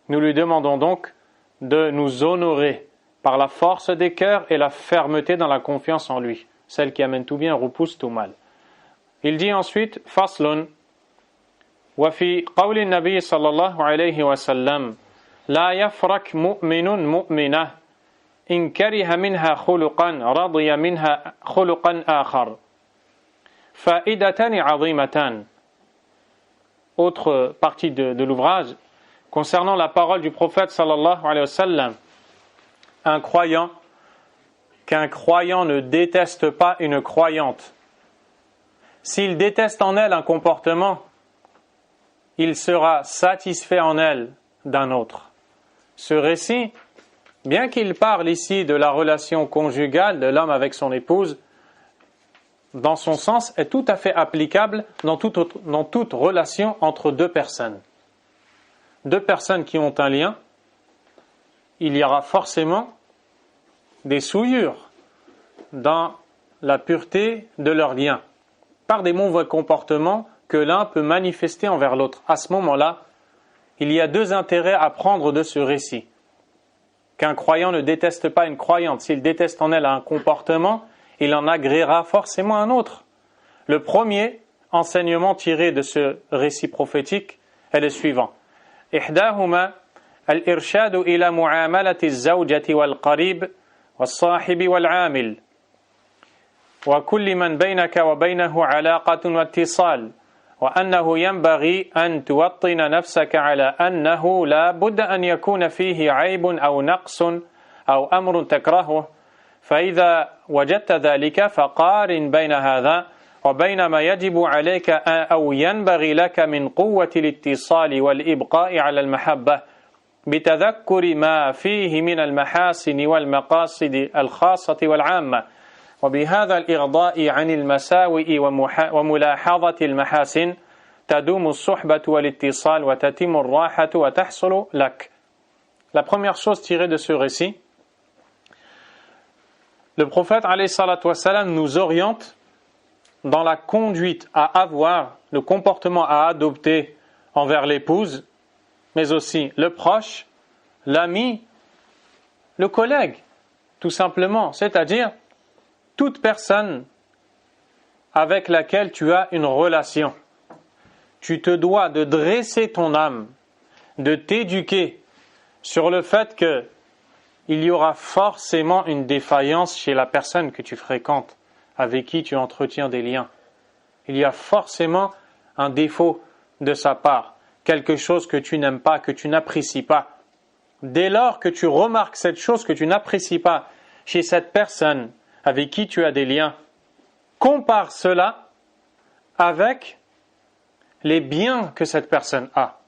Speaker 1: Nous lui demandons donc de nous honorer par la force des cœurs et la fermeté dans la confiance en lui, celle qui amène tout bien et repousse tout mal. Il dit ensuite فصل وفي قول النبي صلى الله عليه وسلم لا يفرك مؤمن مؤمنة إن كره منها خلقا رضي منها خلقا آخر فائدتان عظيمتان. Autre partie de l'ouvrage concernant la parole du prophète sallallahu alayhi wa sallam. Qu'un croyant ne déteste pas une croyante. S'il déteste en elle un comportement, il sera satisfait en elle d'un autre. Ce récit, bien qu'il parle ici de la relation conjugale de l'homme avec son épouse, dans son sens, est tout à fait applicable dans toute relation entre deux personnes. Deux personnes qui ont un lien, il y aura forcément des souillures dans la pureté de leur lien, par des mauvais comportements que l'un peut manifester envers l'autre. À ce moment-là, il y a deux intérêts à prendre de ce récit. Qu'un croyant ne déteste pas une croyante. S'il déteste en elle un comportement, il en agréera forcément un autre. Le premier enseignement tiré de ce récit prophétique est le suivant. إحداهما الإرشاد إلى معاملة الزوجة والقريب والصاحب والعامل وكل من بينك وبينه علاقة واتصال وأنه ينبغي أن توطن نفسك على أنه لا بد أن يكون فيه عيب أو نقص أو أمر تكرهه فإذا وجدت ذلك فقارن بين هذا وبين ما يجب عليك أو ينبغي لك من قوة الاتصال والإبقاء على المحبة بتذكر ما فيه من المحاسن والمقاصد الخاصة والعامة وبهذا الإغضاء عن المساوئ وملاحظة المحاسن تدوم الصحبة والاتصال وتتم الراحة وتحصل لك. La première chose tirée de ce récit, le prophète alayhi salatu wassalam nous oriente dans la conduite à avoir, le comportement à adopter envers l'épouse, mais aussi le proche, l'ami, le collègue, tout simplement, c'est-à-dire toute personne avec laquelle tu as une relation. Tu te dois de dresser ton âme, de t'éduquer sur le fait qu'il y aura forcément une défaillance chez la personne que tu fréquentes, avec qui tu entretiens des liens. Il y a forcément un défaut de sa part, quelque chose que tu n'aimes pas, que tu n'apprécies pas. Dès lors que tu remarques cette chose que tu n'apprécies pas chez cette personne avec qui tu as des liens, compare cela avec les biens que cette personne a.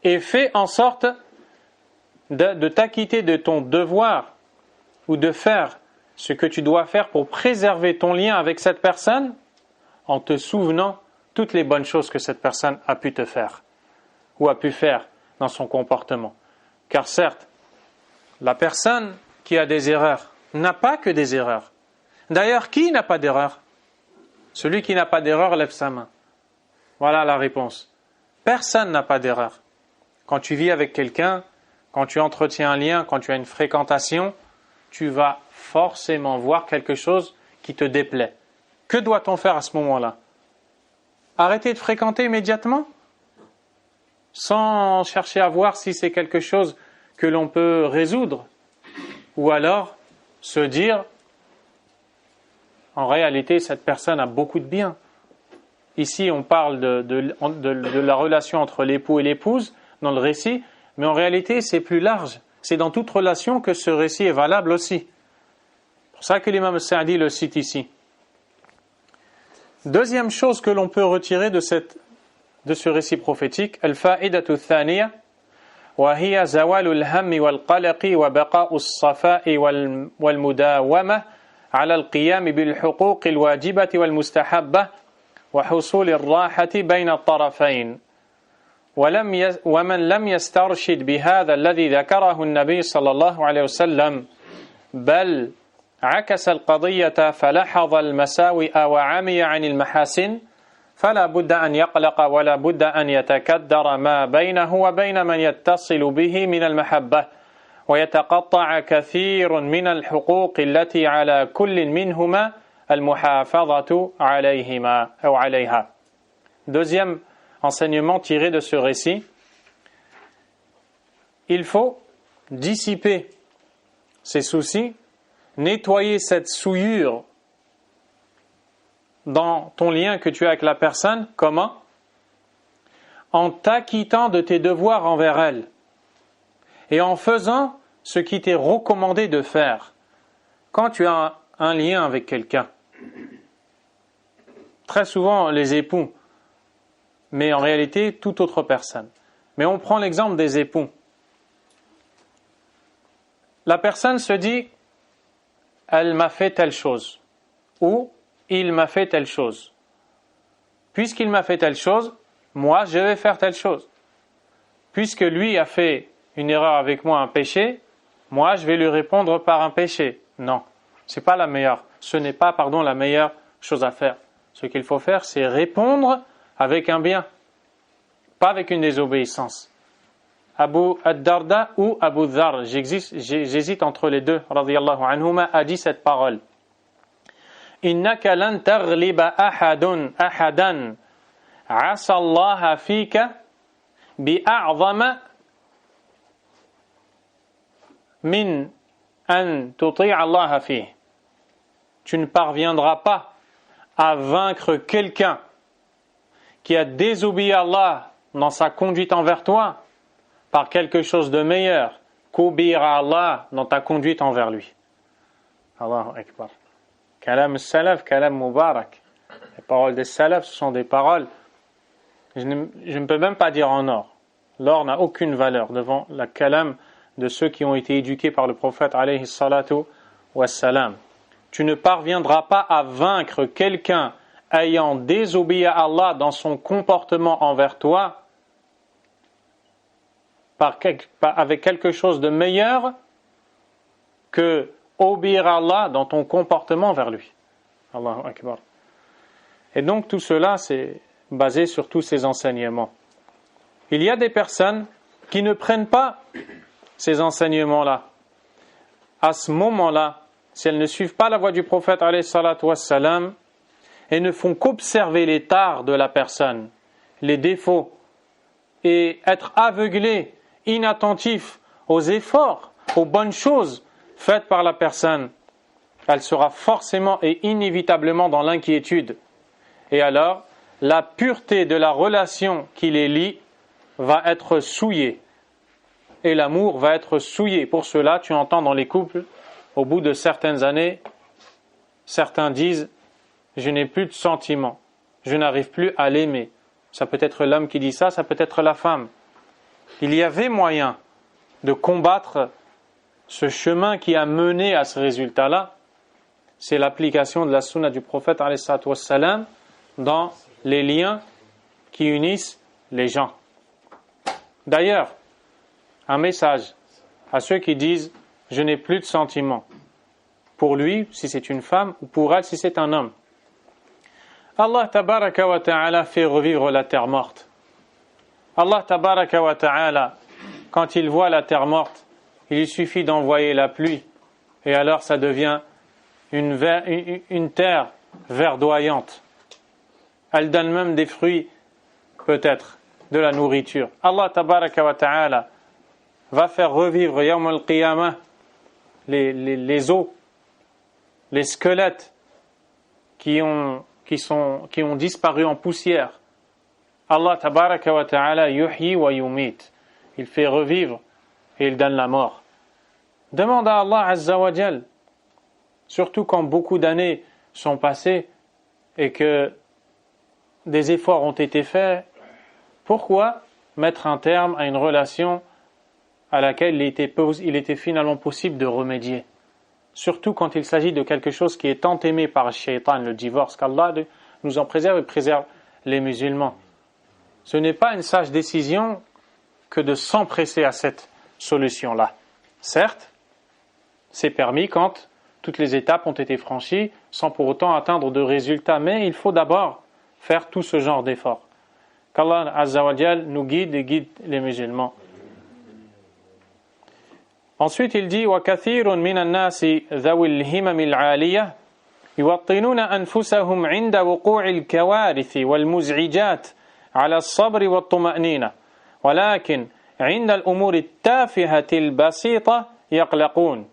Speaker 1: Et fais en sorte de t'acquitter de ton devoir ou de faire ce que tu dois faire pour préserver ton lien avec cette personne en te souvenant toutes les bonnes choses que cette personne a pu te faire ou a pu faire dans son comportement. Car certes, la personne qui a des erreurs n'a pas que des erreurs. D'ailleurs, qui n'a pas d'erreur? Celui qui n'a pas d'erreur lève sa main. Voilà la réponse. Personne n'a pas d'erreur. Quand tu vis avec quelqu'un, quand tu entretiens un lien, quand tu as une fréquentation, tu vas forcément voir quelque chose qui te déplaît. Que doit-on faire à ce moment-là? Arrêter de fréquenter immédiatement? Sans chercher à voir si c'est quelque chose que l'on peut résoudre? Ou alors se dire, en réalité, cette personne a beaucoup de biens. Ici, on parle de la relation entre l'époux et l'épouse dans le récit, mais en réalité, c'est plus large. C'est dans toute relation que ce récit est valable aussi. C'est pour ça que l'imam Sa'di le cite ici. Deuxième chose que l'on peut retirer de ce récit prophétique, al-fa'idatu thaniya, wa hiya zawalul hammi wal qalaqi wa baqa'us safa'i wal mudawama ala al-qiyam bil huquq al wajibati wal mustahabba wa husul ar-rahati bayna at-tarafayn. ومن لم يسترشد بهذا الذي ذكره النبي صلى الله عليه وسلم بل عكس القضية فلاحظ المساوئ وعمي عن المحاسن فلا بد أن يقلق ولا بد أن يتكدر ما بينه وبين من يتصل به من المحبة ويتقطع كثير من الحقوق التي على كل منهما المحافظة عليهما أو عليها. Deuxième enseignement tiré de ce récit, il faut dissiper ses soucis, nettoyer cette souillure dans ton lien que tu as avec la personne. Comment? En t'acquittant de tes devoirs envers elle et en faisant ce qui t'est recommandé de faire. Quand tu as un lien avec quelqu'un, très souvent les époux, mais en réalité toute autre personne. Mais on prend l'exemple des époux. La personne se dit, elle m'a fait telle chose, ou il m'a fait telle chose. Puisqu'il m'a fait telle chose, moi je vais faire telle chose. Puisque lui a fait une erreur avec moi, un péché, moi je vais lui répondre par un péché. Non, ce n'est pas la meilleure. Ce n'est pas, la meilleure chose à faire. Ce qu'il faut faire, c'est répondre avec un bien, pas avec une désobéissance. Abu ad-Darda ou Abu Dhar, j'hésite entre les deux, radiyallahu anhuma, a dit cette parole. Innaka lan taghliba ahadan asa Allah fika bi'a'zama min an tuti'a Allah fihi. Tu ne parviendras pas à vaincre quelqu'un qui a désobéi à Allah dans sa conduite envers toi par quelque chose de meilleur qu'obéir à Allah dans ta conduite envers lui. Allahu Akbar. Kalam salaf, kalam mubarak. Les paroles des salaf, ce sont des paroles, je ne peux même pas dire en or. L'or n'a aucune valeur devant la kalam de ceux qui ont été éduqués par le prophète alayhi salatu wassalam. tu ne parviendras pas à vaincre quelqu'un ayant désobéi à Allah dans son comportement envers toi avec quelque chose de meilleur que obéir à Allah dans ton comportement vers lui. Allahu Akbar. Et donc tout cela, c'est basé sur tous ces enseignements. Il y a des personnes qui ne prennent pas ces enseignements-là. À ce moment-là, si elles ne suivent pas la voie du prophète alayhi salatu wassalam et ne font qu'observer les tares de la personne, les défauts, et être aveuglées, inattentif aux efforts, aux bonnes choses faites par la personne, elle sera forcément et inévitablement dans l'inquiétude. Et alors, la pureté de la relation qui les lie va être souillée. Et l'amour va être souillé. Pour cela, tu entends dans les couples, au bout de certaines années, certains disent « je n'ai plus de sentiments, je n'arrive plus à l'aimer ». Ça peut être l'homme qui dit ça, ça peut être la femme. Il y avait moyen de combattre ce chemin qui a mené à ce résultat-là. C'est l'application de la sunna du prophète alayhi salatu wassalam dans les liens qui unissent les gens. D'ailleurs, un message à ceux qui disent « je n'ai plus de sentiments » pour lui, si c'est une femme, ou pour elle, si c'est un homme. Allah tabaraka wa ta'ala fait revivre la terre morte. Allah tabaraka wa ta'ala, quand il voit la terre morte, il suffit d'envoyer la pluie, et alors ça devient une terre verdoyante. Elle donne même des fruits, peut-être, de la nourriture. Allah tabaraka wa ta'ala va faire revivre Yawm al-Qiyamah les os, les squelettes qui ont disparu en poussière. Allah tabaraka wa ta'ala yuhyi wa yumit. Il fait revivre et il donne la mort. Demande à Allah azza wa jal, surtout quand beaucoup d'années sont passées et que des efforts ont été faits, pourquoi mettre un terme à une relation à laquelle il était finalement possible de remédier, surtout quand il s'agit de quelque chose qui est tant aimé par le shaitan, le divorce, qu'Allah nous en préserve et préserve les musulmans. Ce n'est pas une sage décision que de s'empresser à cette solution-là. Certes, c'est permis quand toutes les étapes ont été franchies sans pour autant atteindre de résultats, mais il faut d'abord faire tout ce genre d'efforts. Qu'Allah Azza wa Jal nous guide et guide les musulmans. Ensuite, il dit وَكَثِيرٌ مِنَ النَّاسِ ذَوِي الْهِمَمِ الْعَالِيَةِ يُوَطِّنُونَ أَنفُسَهُمْ عِنْدَ وُقُوعِ الْكَوَارِثِ وَالْمُزْعِجَاتِ على الصبر والطمأنينة ولكن عند الأمور التافهة البسيطة يقلقون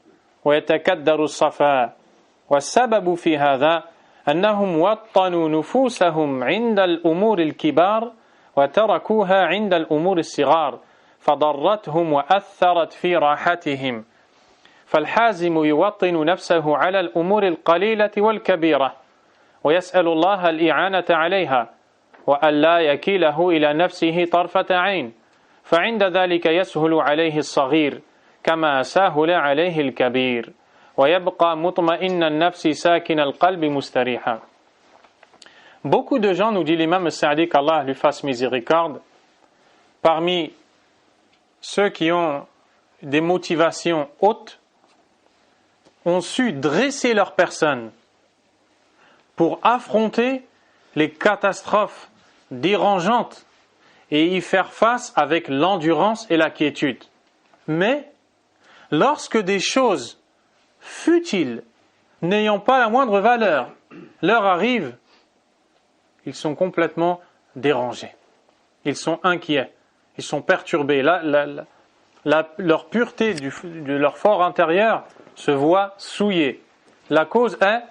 Speaker 1: ويتكدر الصفاء والسبب في هذا أنهم وطنوا نفوسهم عند الأمور الكبار وتركوها عند الأمور الصغار فضرتهم وأثرت في راحتهم فالحازم يوطن نفسه على الأمور القليلة والكبيرة ويسأل الله الإعانة عليها وأن لا يكيله إلى نفسه طرفة عين فعند ذلك يسهل عليه الصغير كما سهل عليه الكبير ويبقى مطمئن النفس ساكن القلب مستريحا. Beaucoup de gens, nous dit l'imam Sa'di, qu'Allah lui fasse miséricorde, parmi ceux qui ont des motivations hautes, ont su dresser leur personne pour affronter les catastrophes dérangeantes et y faire face avec l'endurance et la quiétude. Mais lorsque des choses futiles, n'ayant pas la moindre valeur, leur arrivent, ils sont complètement dérangés. Ils sont inquiets, ils sont perturbés. Leur pureté de leur fort intérieur se voit souillée. La cause est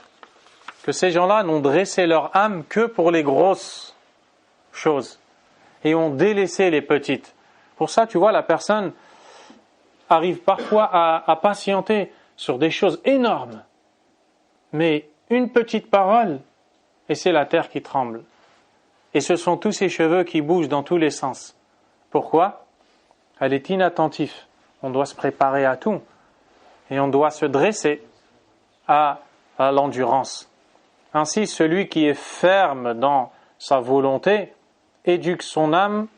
Speaker 1: que ces gens-là n'ont dressé leur âme que pour les grosses choses et ont délaissé les petites. Pour ça, tu vois, la personne arrive parfois à patienter sur des choses énormes, mais une petite parole et c'est la terre qui tremble. Et ce sont tous ses cheveux qui bougent dans tous les sens. Pourquoi ? Elle est inattentive. On doit se préparer à tout et on doit se dresser à à l'endurance. Ainsi, celui qui est ferme dans sa volonté éduque son âme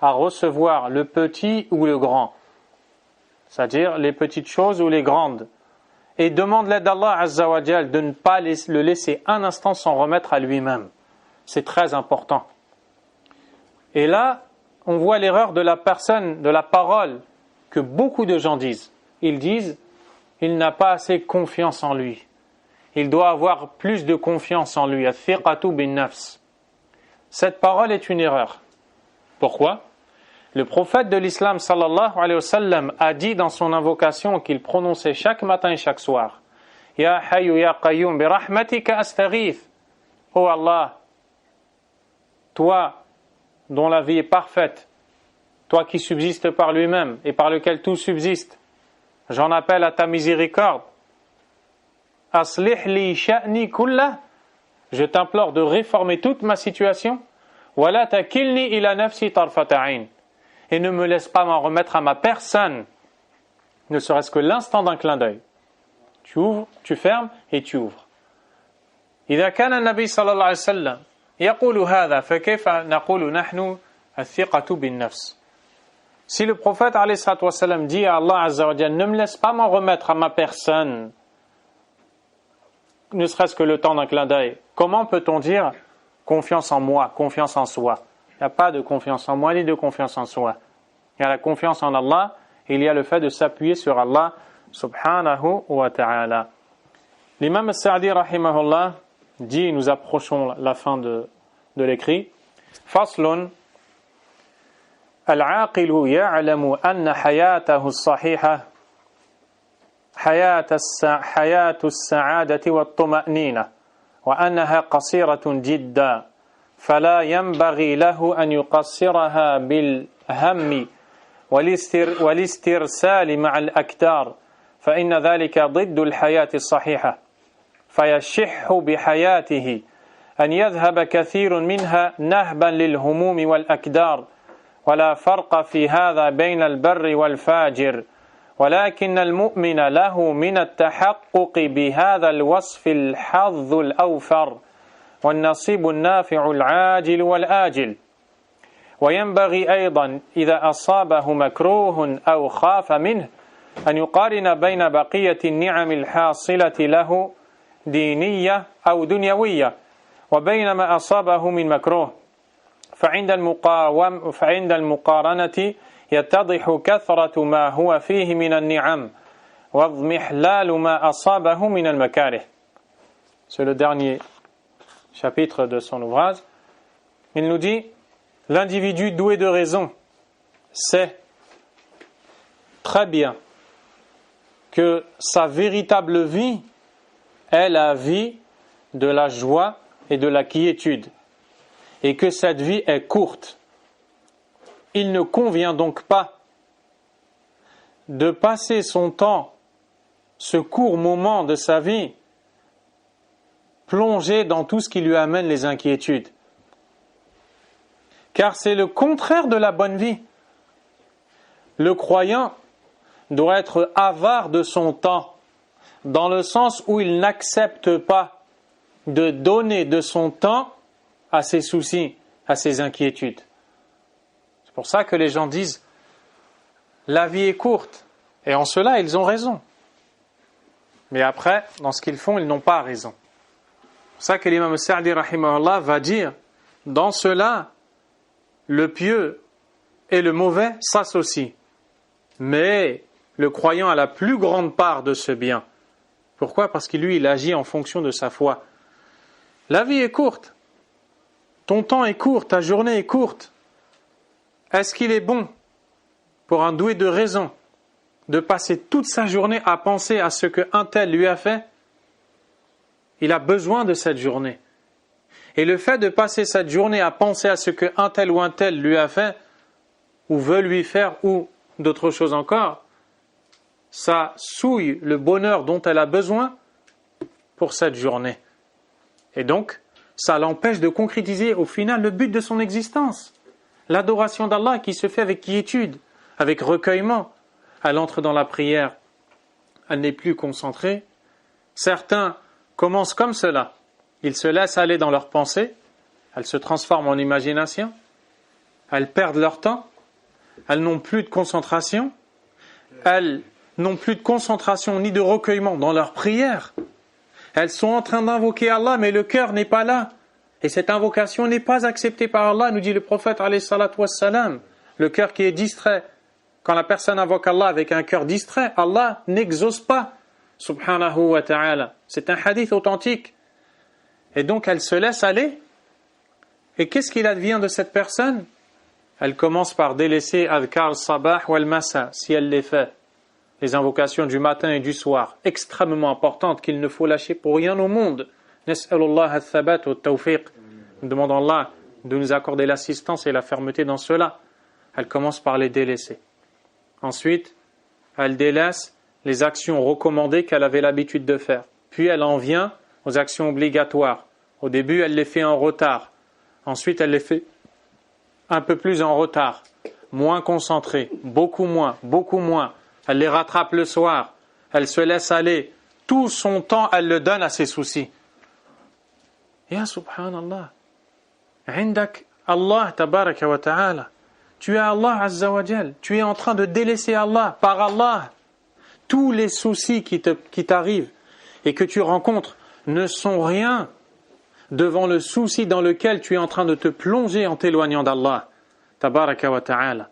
Speaker 1: à recevoir le petit ou le grand, c'est-à-dire les petites choses ou les grandes, et demande l'aide d'Allah Azza wa Jal de ne pas le laisser un instant s'en remettre à lui-même. C'est très important. Et là, on voit l'erreur de la personne, de la parole que beaucoup de gens disent. Ils disent, il n'a pas assez confiance en lui. Il doit avoir plus de confiance en lui. Athiqatu bin nafs. Cette parole est une erreur. Pourquoi ? Le prophète de l'islam sallallahu alayhi wa sallam a dit dans son invocation qu'il prononçait chaque matin et chaque soir, Ya hayyu ya qayyum bi rahmatika astaghith. Oh Allah, toi dont la vie est parfaite, toi qui subsistes par lui-même et par lequel tout subsiste, j'en appelle à ta miséricorde. Aslih li sha'ni kullah. Je t'implore de réformer toute ma situation. Wala takilni ila nafsi tarfata ayn. Et ne me laisse pas m'en remettre à ma personne, ne serait-ce que l'instant d'un clin d'œil. Tu ouvres, tu fermes et tu ouvres. إذا كان النبي صلى الله عليه وسلم يقول هذا فكيف نقول نحن الثقة بالنفس. Si le prophète alayhi salatu wa sallam dit à Allah Azza wa Jalla, ne me laisse pas m'en remettre à ma personne, ne serait-ce que le temps d'un clin d'œil, comment peut-on dire confiance en moi, confiance en soi? Il n'y a pas de confiance en moi ni de confiance en soi. Il y a la confiance en Allah et il y a le fait de s'appuyer sur Allah subhanahu wa ta'ala. L'imam al-Sa'di rahimahullah dit, nous approchons la fin de l'écrit, Faslun al-aqilu ya'lamu anna hayatahu as-sahiha hayatu as-sa'adati wat-tuma'nina wa annaha qasiratun jiddan فلا ينبغي له أن يقصرها بالهم والاسترسال مع الأكدار فإن ذلك ضد الحياة الصحيحة فيشح بحياته أن يذهب كثير منها نهبا للهموم والأكدار ولا فرق في هذا بين البر والفاجر ولكن المؤمن له من التحقق بهذا الوصف الحظ الأوفر والنصيب النافع العاجل والآجل وينبغي أيضا إذا أصابه مكروه أو خاف منه أن يقارن بين بقية النعم الحاصلة له دينية أو دنيوية وبين ما أصابه من مكروه فعند المقارنة يتضح كثرة ما هو فيه من النعم واضمحلال ما أصابه من المكاره. C'est le dernier chapitre de son ouvrage. Il nous dit, l'individu doué de raison sait très bien que sa véritable vie est la vie de la joie et de la quiétude, et que cette vie est courte. Il ne convient donc pas de passer son temps, ce court moment de sa vie, plongé dans tout ce qui lui amène les inquiétudes. Car c'est le contraire de la bonne vie. Le croyant doit être avare de son temps, dans le sens où il n'accepte pas de donner de son temps à ses soucis, à ses inquiétudes. C'est pour ça que les gens disent la vie est courte, et en cela ils ont raison. Mais après, dans ce qu'ils font, ils n'ont pas raison. C'est pour ça que l'imam Sa'di rahimahullah va dire, dans cela, le pieux et le mauvais s'associent. Mais le croyant a la plus grande part de ce bien. Pourquoi ? Parce que lui, il agit en fonction de sa foi. La vie est courte. Ton temps est court, ta journée est courte. Est-ce qu'il est bon pour un doué de raison de passer toute sa journée à penser à ce qu'un tel lui a fait ? Il a besoin de cette journée. Et le fait de passer cette journée à penser à ce qu'un tel ou un tel lui a fait, ou veut lui faire, ou d'autres choses encore, ça souille le bonheur dont elle a besoin pour cette journée. Et donc, ça l'empêche de concrétiser au final le but de son existence. L'adoration d'Allah qui se fait avec quiétude, avec recueillement. Elle entre dans la prière, elle n'est plus concentrée. Certains commencent comme cela. Ils se laissent aller dans leurs pensées, elles se transforment en imagination, elles perdent leur temps, elles n'ont plus de concentration, elles n'ont plus de concentration ni de recueillement dans leurs prières. Elles sont en train d'invoquer Allah, mais le cœur n'est pas là. Et cette invocation n'est pas acceptée par Allah, nous dit le prophète alayhi salatu wassalam. Le cœur qui est distrait, quand la personne invoque Allah avec un cœur distrait, Allah n'exauce pas, subhanahu wa ta'ala. C'est un hadith authentique. Et donc elle se laisse aller. Et qu'est-ce qu'il advient de cette personne? Elle commence par délaisser adhkar sabah wal masa, si elle les fait. Les invocations du matin et du soir, extrêmement importantes, qu'il ne faut lâcher pour rien au monde. Nas'alullah al-thabat wa al-tawfiq. Nous demandons à Allah de nous accorder l'assistance et la fermeté dans cela. Elle commence par les délaisser. Ensuite, elle délaisse les actions recommandées qu'elle avait l'habitude de faire. Puis elle en vient aux actions obligatoires. Au début, elle les fait en retard. Ensuite, elle les fait un peu plus en retard, moins concentrée, beaucoup moins. Elle les rattrape le soir. Elle se laisse aller. Tout son temps, elle le donne à ses soucis. Ya subhanallah. Indak Allah tabaraka wa ta'ala. Tu es Allah azza wa jal. Tu es en train de délaisser Allah. Par Allah, tous les soucis qui t'arrivent et que tu rencontres ne sont rien devant le souci dans lequel tu es en train de te plonger en t'éloignant d'Allah tabaraka wa ta'ala.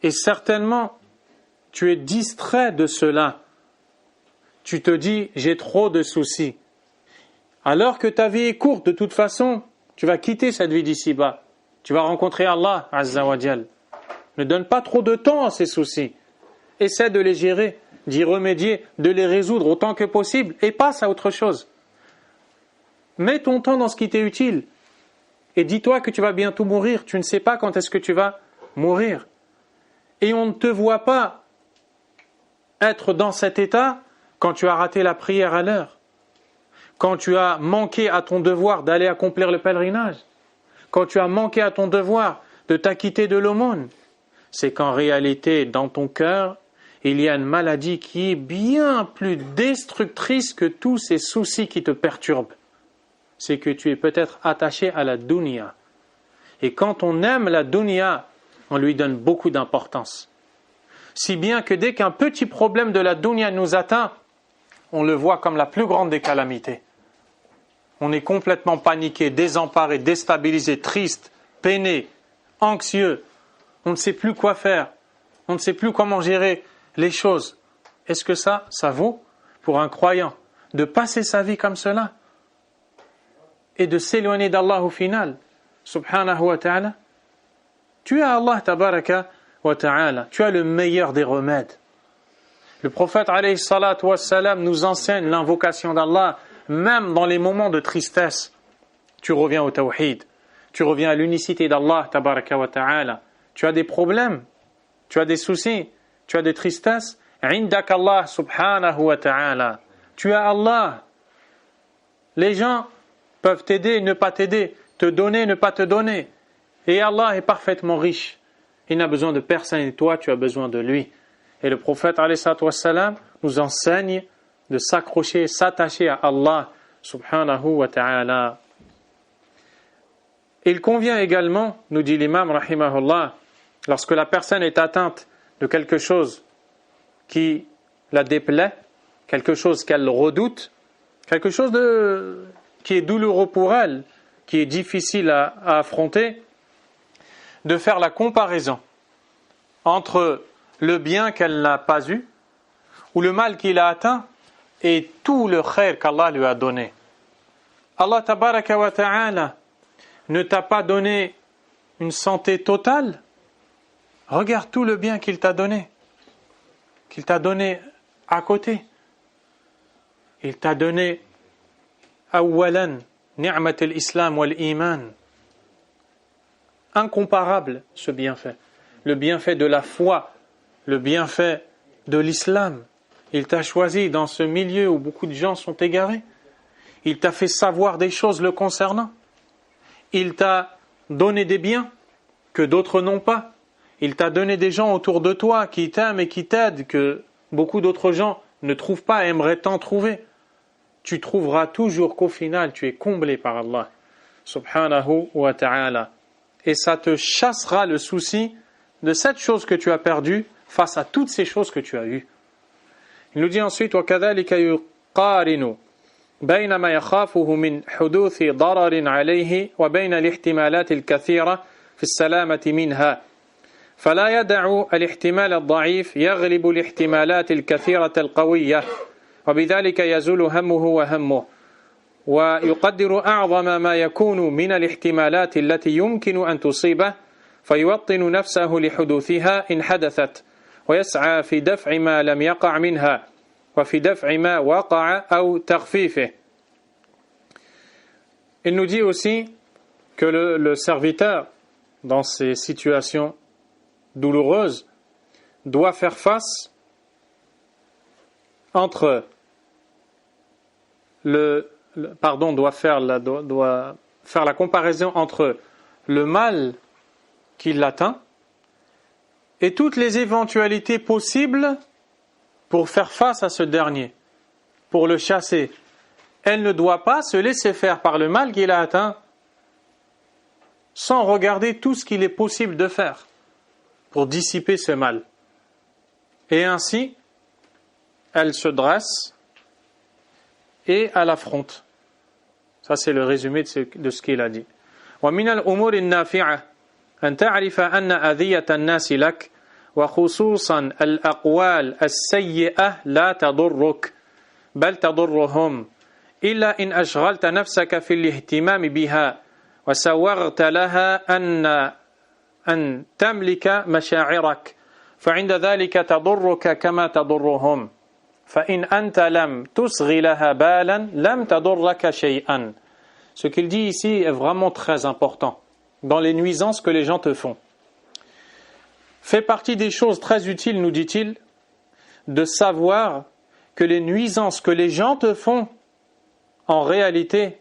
Speaker 1: Et certainement, tu es distrait de cela. Tu te dis, j'ai trop de soucis. Alors que ta vie est courte, de toute façon, tu vas quitter cette vie d'ici-bas. Tu vas rencontrer Allah azza wa jal. Ne donne pas trop de temps à ces soucis. Essaie de les gérer, d'y remédier, de les résoudre autant que possible et passe à autre chose. Mets ton temps dans ce qui t'est utile et dis-toi que tu vas bientôt mourir. Tu ne sais pas quand est-ce que tu vas mourir. Et on ne te voit pas être dans cet état quand tu as raté la prière à l'heure, quand tu as manqué à ton devoir d'aller accomplir le pèlerinage, quand tu as manqué à ton devoir de t'acquitter de l'aumône. C'est qu'en réalité, dans ton cœur, il y a une maladie qui est bien plus destructrice que tous ces soucis qui te perturbent. C'est que tu es peut-être attaché à la dunya. Et quand on aime la dunya, on lui donne beaucoup d'importance. Si bien que dès qu'un petit problème de la dunya nous atteint, on le voit comme la plus grande des calamités. On est complètement paniqué, désemparé, déstabilisé, triste, peiné, anxieux. On ne sait plus quoi faire. On ne sait plus comment gérer les choses. Est-ce que ça vaut pour un croyant de passer sa vie comme cela et de s'éloigner d'Allah au final, subhanahu wa ta'ala? Tu as Allah tabaraka wa ta'ala, tu as le meilleur des remèdes. Le prophète alayhi salatu wassalam nous enseigne l'invocation d'Allah, même dans les moments de tristesse. Tu reviens au tawhid, tu reviens à l'unicité d'Allah tabaraka wa ta'ala. Tu as des problèmes, tu as des soucis, tu as des tristesses. Indak Allah subhanahu wa ta'ala. Tu as Allah. Les gens peuvent t'aider, ne pas t'aider, te donner, ne pas te donner. Et Allah est parfaitement riche. Il n'a besoin de personne et toi, tu as besoin de lui. Et le prophète alayhi salatu wassalam nous enseigne de s'accrocher, s'attacher à Allah subhanahu wa ta'ala. Il convient également, nous dit l'imam rahimahullah, lorsque la personne est atteinte de quelque chose qui la déplaît, quelque chose qu'elle redoute, quelque chose qui est douloureux pour elle, qui est difficile à affronter, de faire la comparaison entre le bien qu'elle n'a pas eu ou le mal qu'il a atteint et tout le khair qu'Allah lui a donné. Allah tabaraka wa ta'ala ne t'a pas donné une santé totale. Regarde tout le bien qu'il t'a donné à côté. Il t'a donné awwalan ni'mat al-islam wal-iman. Incomparable ce bienfait. Le bienfait de la foi, le bienfait de l'islam. Il t'a choisi dans ce milieu où beaucoup de gens sont égarés. Il t'a fait savoir des choses le concernant. Il t'a donné des biens que d'autres n'ont pas. Il t'a donné des gens autour de toi qui t'aiment et qui t'aident, que beaucoup d'autres gens ne trouvent pas et aimeraient tant trouver. tu trouveras toujours qu'au final, tu es comblé par Allah, subhanahu wa ta'ala. Et ça te chassera le souci de cette chose que tu as perdue face à toutes ces choses que tu as eues. Il nous dit ensuite وَكَذَلِكَ يُقَارِنُ بين ما يخافه من حدوث ضرر عليه وبين الاحتمالات الكثيرة في السلامة منها فلا يدع الاحتمال الضعيف يغلب الاحتمالات الكثيرة القوية وبذلك يزول همه وهمه ويقدر أعظم ما يكون من الاحتمالات التي يمكن أن تصيبه فيوطن نفسه لحدوثها إن حدثت ويسعى في دفع ما لم يقع منها وفي دفع ما وقع أو تخفيفه. Il nous dit aussi que le serviteur, dans ces situations douloureuses, doit faire face entre doit faire la comparaison entre le mal qui l'atteint et toutes les éventualités possibles pour faire face à ce dernier, pour le chasser. Elle ne doit pas se laisser faire par le mal qu'il a atteint sans regarder tout ce qu'il est possible de faire pour dissiper ce mal. Et ainsi, elle se dresse et elle affronte. Ça, c'est le résumé de ce qu'il a dit. وَمِنَ الْأُمُورِ النَّافِعَةِ أَن تَعْرِفَ أَنَّ أَذِيَّةَ النَّاسِ لَكَ وخصوصا الأقوال السيئة لا تضرك بل تضرهم إلا إن أشغلت نفسك في الاهتمام بها وسوغت لها أن تملك مشاعرك فعند ذلك تضرك كما تضرهم فإن أنت لم تصغ لها بالا لم تضرك شيئا. Ce qu'il dit ici est vraiment très important dans les nuisances que les gens te font. Fait partie des choses très utiles, nous dit-il, de savoir que les nuisances que les gens te font, en réalité,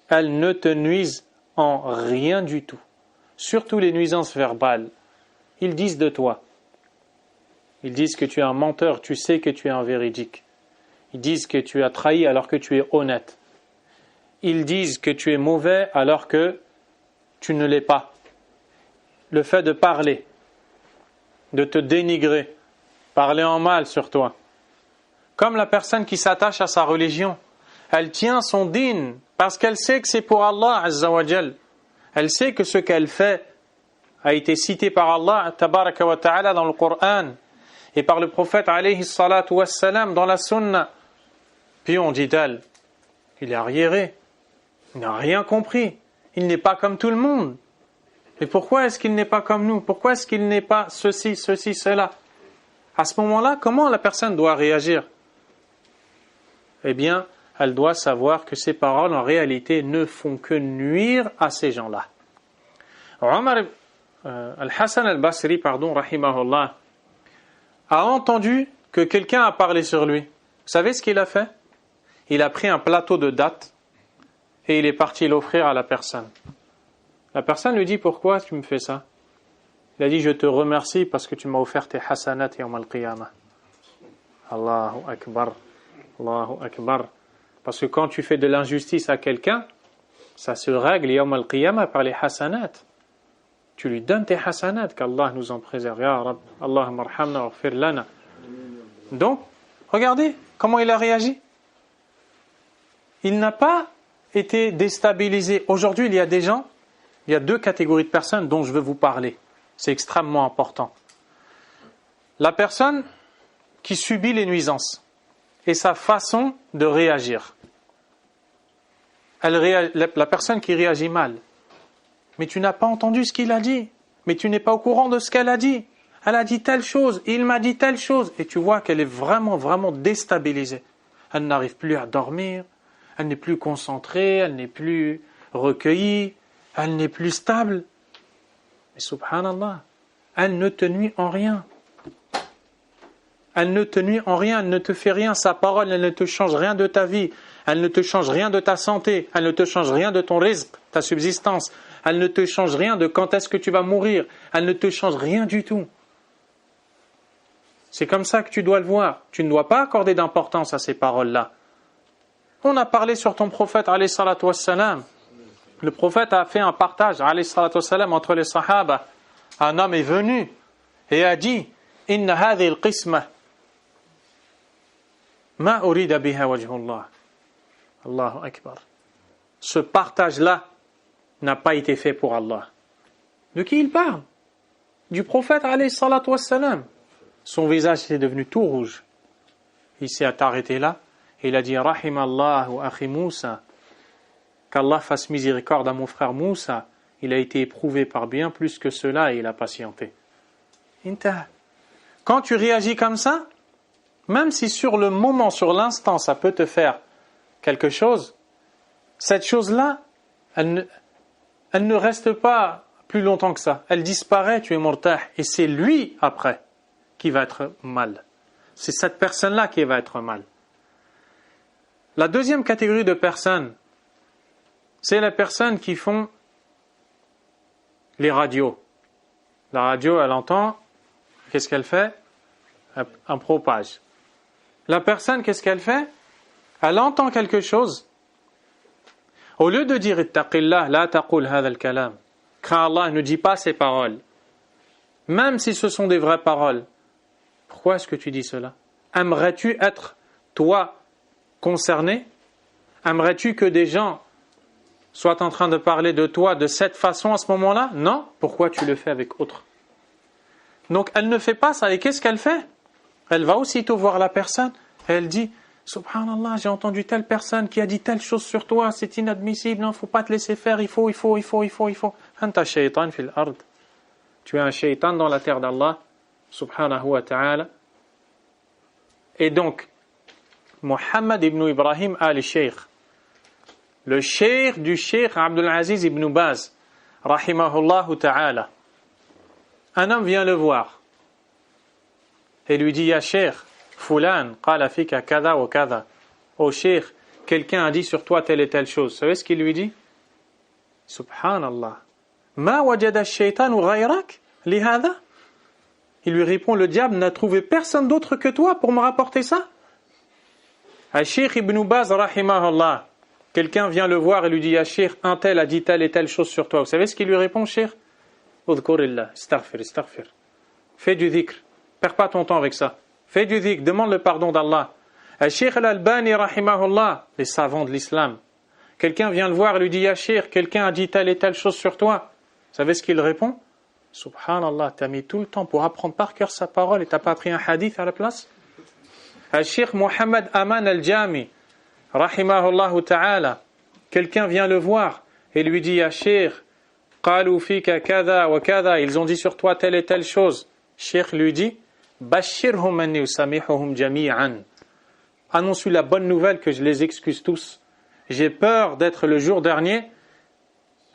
Speaker 1: elles ne te nuisent en rien du tout. Surtout les nuisances verbales. Ils disent de toi. Ils disent que tu es un menteur, tu sais que tu es un véridique. Ils disent que tu as trahi alors que tu es honnête. Ils disent que tu es mauvais alors que tu ne l'es pas. Le fait de parler, de te dénigrer, parler en mal sur toi. Comme la personne qui s'attache à sa religion, elle tient son din parce qu'elle sait que c'est pour Allah Azza wa Jal. Elle sait que ce qu'elle fait a été cité par Allah Tabaraka wa Ta'ala dans le Coran et par le prophète alayhi salatu wassalam dans la sunna. Puis on dit d'elle, il est arriéré, il n'a rien compris, il n'est pas comme tout le monde. Et pourquoi est-ce qu'il n'est pas comme nous? Pourquoi est-ce qu'il n'est pas ceci, cela? À ce moment-là, comment la personne doit réagir? Eh bien, elle doit savoir que ces paroles, en réalité, ne font que nuire à ces gens-là. Al-Hassan al-Basri, rahimahullah, a entendu que quelqu'un a parlé sur lui. Vous savez ce qu'il a fait? Il a pris un plateau de dattes et il est parti l'offrir à la personne. La personne lui dit, pourquoi tu me fais ça? Il a dit, je te remercie parce que tu m'as offert tes hasanat yawm al-qiyamah. Allahu Akbar. Allahu Akbar. Parce que quand tu fais de l'injustice à quelqu'un, ça se règle yawm al-qiyamah par les hasanat. Tu lui donnes tes hasanat, qu'Allah nous en préserve. Ya Rabb, Allahumma arhamna wa ighfir lana. Donc, regardez comment il a réagi. Il n'a pas été déstabilisé. Aujourd'hui, il y a des gens, il y a deux catégories de personnes dont je veux vous parler. C'est extrêmement important. La personne qui subit les nuisances et sa façon de réagir. La personne qui réagit mal. Mais tu n'as pas entendu ce qu'il a dit. Mais tu n'es pas au courant de ce qu'elle a dit. Elle a dit telle chose, il m'a dit telle chose. Et tu vois qu'elle est vraiment, vraiment déstabilisée. Elle n'arrive plus à dormir, elle n'est plus concentrée, elle n'est plus recueillie, elle n'est plus stable. Mais subhanallah, elle ne te nuit en rien. Elle ne te nuit en rien, elle ne te fait rien. Sa parole, elle ne te change rien de ta vie. Elle ne te change rien de ta santé. Elle ne te change rien de ton rizq, ta subsistance. Elle ne te change rien de quand est-ce que tu vas mourir. Elle ne te change rien du tout. C'est comme ça que tu dois le voir. Tu ne dois pas accorder d'importance à ces paroles-là. On a parlé sur ton prophète, alayhi salatu wassalam. Le prophète a fait un partage, alayhi salatu wassalam, entre les sahaba. Un homme est venu et a dit, Inna hadhi al-qisma, ma urida biha wajhullah. Allahu akbar. Ce partage-là n'a pas été fait pour Allah. De qui il parle? Du prophète, alayhi salatu wassalam. Son visage est devenu tout rouge. Il s'est arrêté là. Et il a dit, Rahimallahu akhi Moussa. Qu'Allah fasse miséricorde à mon frère Moussa. Il a été éprouvé par bien plus que cela et il a patienté. Quand tu réagis comme ça, même si sur le moment, sur l'instant, ça peut te faire quelque chose, cette chose-là, elle ne reste pas plus longtemps que ça. Elle disparaît, tu es murtah. Et c'est lui, après, qui va être mal. C'est cette personne-là qui va être mal. La deuxième catégorie de personnes, c'est les personnes qui font les radios. La radio, elle entend, qu'est-ce qu'elle fait? Elle propage. La personne, qu'est-ce qu'elle fait? Elle entend quelque chose. Au lieu de dire ittaqillah, la taqul hadha al-kalam, crains Allah, ne dis pas ces paroles. Même si ce sont des vraies paroles. Pourquoi est-ce que tu dis cela? Aimerais-tu être, toi, concerné? Aimerais-tu que des gens soient en train de parler de toi de cette façon à ce moment-là? Non. Pourquoi tu le fais avec autre? Donc elle ne fait pas ça. Et qu'est-ce qu'elle fait? Elle va aussitôt voir la personne et elle dit, Subhanallah, j'ai entendu telle personne qui a dit telle chose sur toi, c'est inadmissible, non, il ne faut pas te laisser faire, il faut. Anta shaytan fil ard. Tu es un shaytan dans la terre d'Allah, subhanahu wa ta'ala. Et donc, Muhammad ibn Ibrahim al-Sheikh, le cheikh du cheikh Abdul Aziz ibn Baz, rahimahullah ta'ala, un homme vient le voir et lui dit, Ya cheikh, Fulan, qala fika kada wa kada. Oh cheikh, quelqu'un a dit sur toi telle et telle chose. Vous savez ce qu'il lui dit? Subhanallah. Ma wajada ash-shaytanu ghayrak li hadha? Il lui répond, le diable n'a trouvé personne d'autre que toi pour me rapporter ça? Al-Sheikh ibn Baz, rahimahullah, quelqu'un vient le voir et lui dit, Ya cheikh, un tel a dit telle et telle chose sur toi. Vous savez ce qu'il lui répond, cheikh? Udhkurillah, istaghfir. Fais du dhikr. Perds pas ton temps avec ça. Fais du dhikr, demande le pardon d'Allah. Al-Sheikh al-Albani, rahimahullah, les savants de l'islam. Quelqu'un vient le voir et lui dit, Ya Sheikh, quelqu'un a dit telle et telle chose sur toi. Vous savez ce qu'il répond? Subhanallah, tu as mis tout le temps pour apprendre par cœur sa parole et tu n'as pas appris un hadith à la place? Al-Sheikh Muhammad Aman al-Jami, rahimahullah ta'ala, quelqu'un vient le voir et lui dit, Ya Sheikh, qalu fika kada wa kada, ils ont dit sur toi telle et telle chose. Sheikh lui dit, Bashirhum anni usamihuhum jami'an. Annonce-lui la bonne nouvelle que je les excuse tous. J'ai peur d'être le jour dernier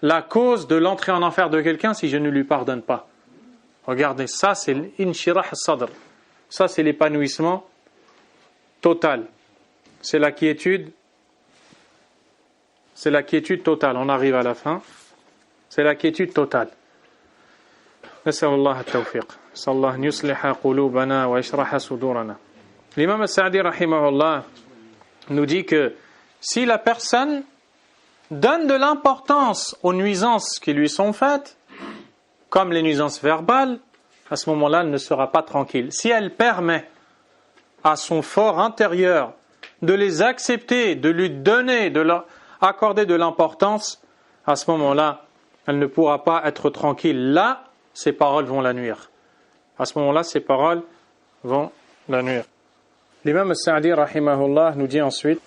Speaker 1: la cause de l'entrée en enfer de quelqu'un si je ne lui pardonne pas. Regardez, ça c'est l'inshirah sadr. Ça c'est l'épanouissement total. C'est la quiétude. C'est la quiétude totale. On arrive à la fin. C'est la quiétude totale. نسأل الله التوفيق نسأل الله أن يصلح قلوبنا ويشرح صدورنا. L'imam al-Sa'di rahimahullah nous dit que si la personne donne de l'importance aux nuisances qui lui sont faites, comme les nuisances verbales, à ce moment-là, elle ne sera pas tranquille. Si elle permet à son fort intérieur de les accepter, de lui donner, de leur accorder de l'importance, à ce moment-là, elle ne pourra pas être tranquille. Là, ses paroles vont la nuire. À ce moment-là, ses paroles vont la nuire. L'imam al-Sa'di rahimahullah nous dit ensuite,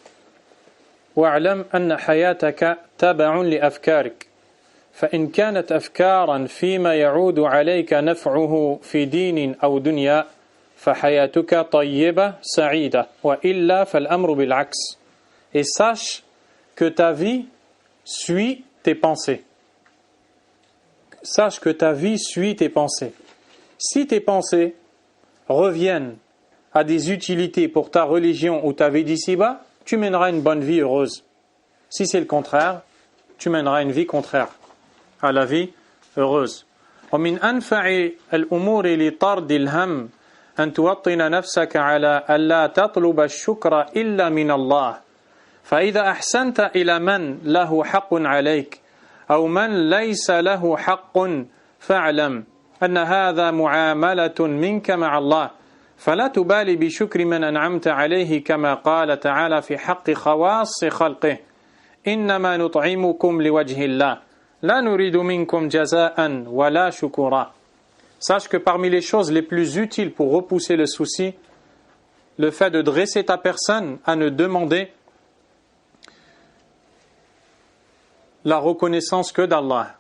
Speaker 1: وَاعْلَمْ أَنَّ حَيَاتَكَ تَبَعٌ لِأَفْكَارِكَ فإن كانت أفكارا فيما يعود عليك نفعه في دين أو دنيا فحياتك طيبة سعيدة وإلا فالأمر بالعكس. Et sache que ta vie suit tes pensées. Sache que ta vie suit tes pensées. Si tes pensées reviennent à des utilités pour ta religion ou ta vie d'ici-bas, tu mèneras une bonne vie heureuse. Si c'est le contraire, tu mèneras une vie contraire à la vie heureuse. ومن أنفع الأمور لطرد الهم أن توطن نفسك على ألا تطلب الشكر إلا من الله فإذا أحسنت إلى من له حق عليك أو من ليس له حق فاعلم أن هذا معاملة منك مع الله فلا تبالي بشكر من أنعمت عليه كما قال تعالى في حق خواص خلقه إنما نطعمكم لوجه الله لا نريد منكم جزاء ولا شكورا. Sache que parmi les choses les plus utiles pour repousser le souci, le fait de dresser ta personne à ne demander la reconnaissance que d'Allah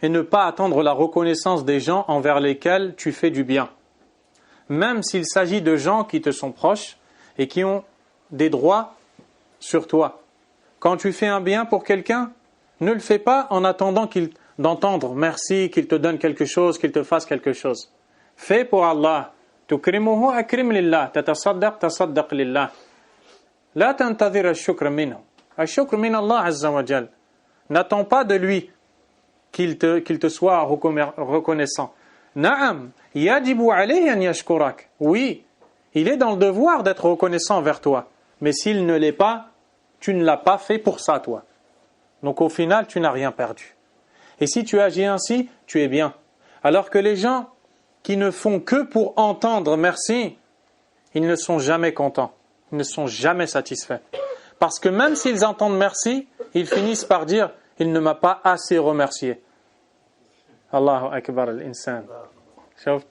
Speaker 1: et ne pas attendre la reconnaissance des gens envers lesquels tu fais du bien. Même s'il s'agit de gens qui te sont proches et qui ont des droits sur toi. Quand tu fais un bien pour quelqu'un, ne le fais pas en attendant d'entendre merci, qu'il te donne quelque chose, qu'il te fasse quelque chose. Fais pour Allah. Tukrimuhu akrim lillah, tatasaddaq tasaddaq lillah. La tantadhir al-shukr minhu. Al-shukr min Allah azza wa jal. N'attends pas de lui qu'il te soit reconnaissant. Na'am, yajibu alayhi an yashkurak. Oui, il est dans le devoir d'être reconnaissant envers toi. Mais s'il ne l'est pas, tu ne l'as pas fait pour ça, toi. Donc au final, tu n'as rien perdu. Et si tu agis ainsi, tu es bien. Alors que les gens qui ne font que pour entendre merci, ils ne sont jamais contents. Ils ne sont jamais satisfaits. Parce que même s'ils entendent merci, ils finissent par dire « il ne m'a pas assez remercié ». Allahu Akbar al-insan. Chauft,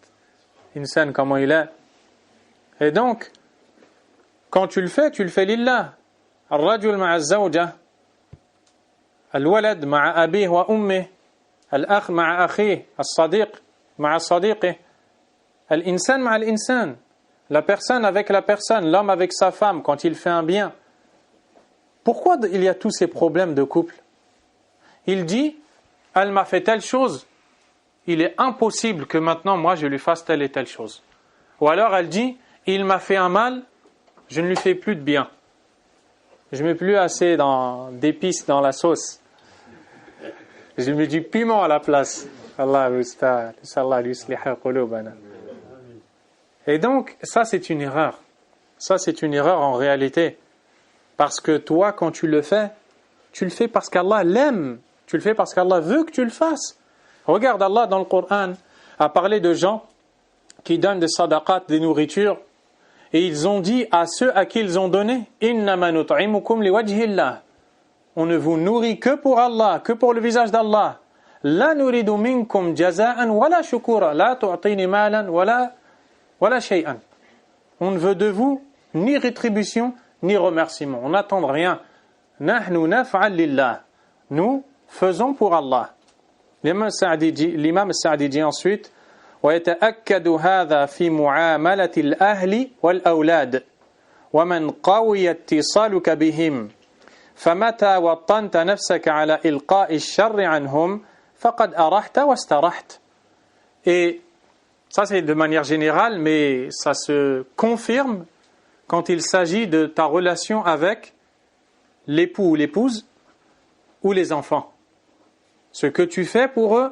Speaker 1: insan comment il est. Et donc, quand tu le fais lillah. Al-rajul ma'a al-zawja, al-walad ma'a abih wa ummih, al-akh ma'a akhih, al-sadiq ma'a sadiqih, al-insan ma'a al-insan. La personne avec la personne, l'homme avec sa femme, quand il fait un bien. Pourquoi il y a tous ces problèmes de couple? Il dit, elle m'a fait telle chose, il est impossible que maintenant moi je lui fasse telle et telle chose. Ou alors elle dit, il m'a fait un mal, je ne lui fais plus de bien. Je ne mets plus assez d'épices dans la sauce. Je mets du piment à la place. Et donc, ça c'est une erreur. Ça c'est une erreur en réalité. Parce que toi, quand tu le fais parce qu'Allah l'aime. Tu le fais parce qu'Allah veut que tu le fasses. Regarde, Allah dans le Coran a parlé de gens qui donnent des sadaqat, des nourritures, et ils ont dit à ceux à qui ils ont donné « Innama nut'imukum liwajhillah » On ne vous nourrit que pour Allah, que pour le visage d'Allah. « La nuridu minkum jaza'an wala shukura, la tu'tini malan wala shay'an » On ne veut de vous ni rétribution, ni remerciement. On n'attend rien. « Nahnu naf'al lillah » Nous faisons pour Allah. L'imam Sa'di dit ensuite ويتأكد هذا في معاملة الأهل والأولاد ومن قوي اتصالك بهم فمتى وطنت نفسك على إلقاء الشر عنهم فقد أرحت واسترحت. Et ça c'est de manière générale, mais ça se confirme quand il s'agit de ta relation avec l'époux ou l'épouse ou les enfants. Ce que tu fais pour eux,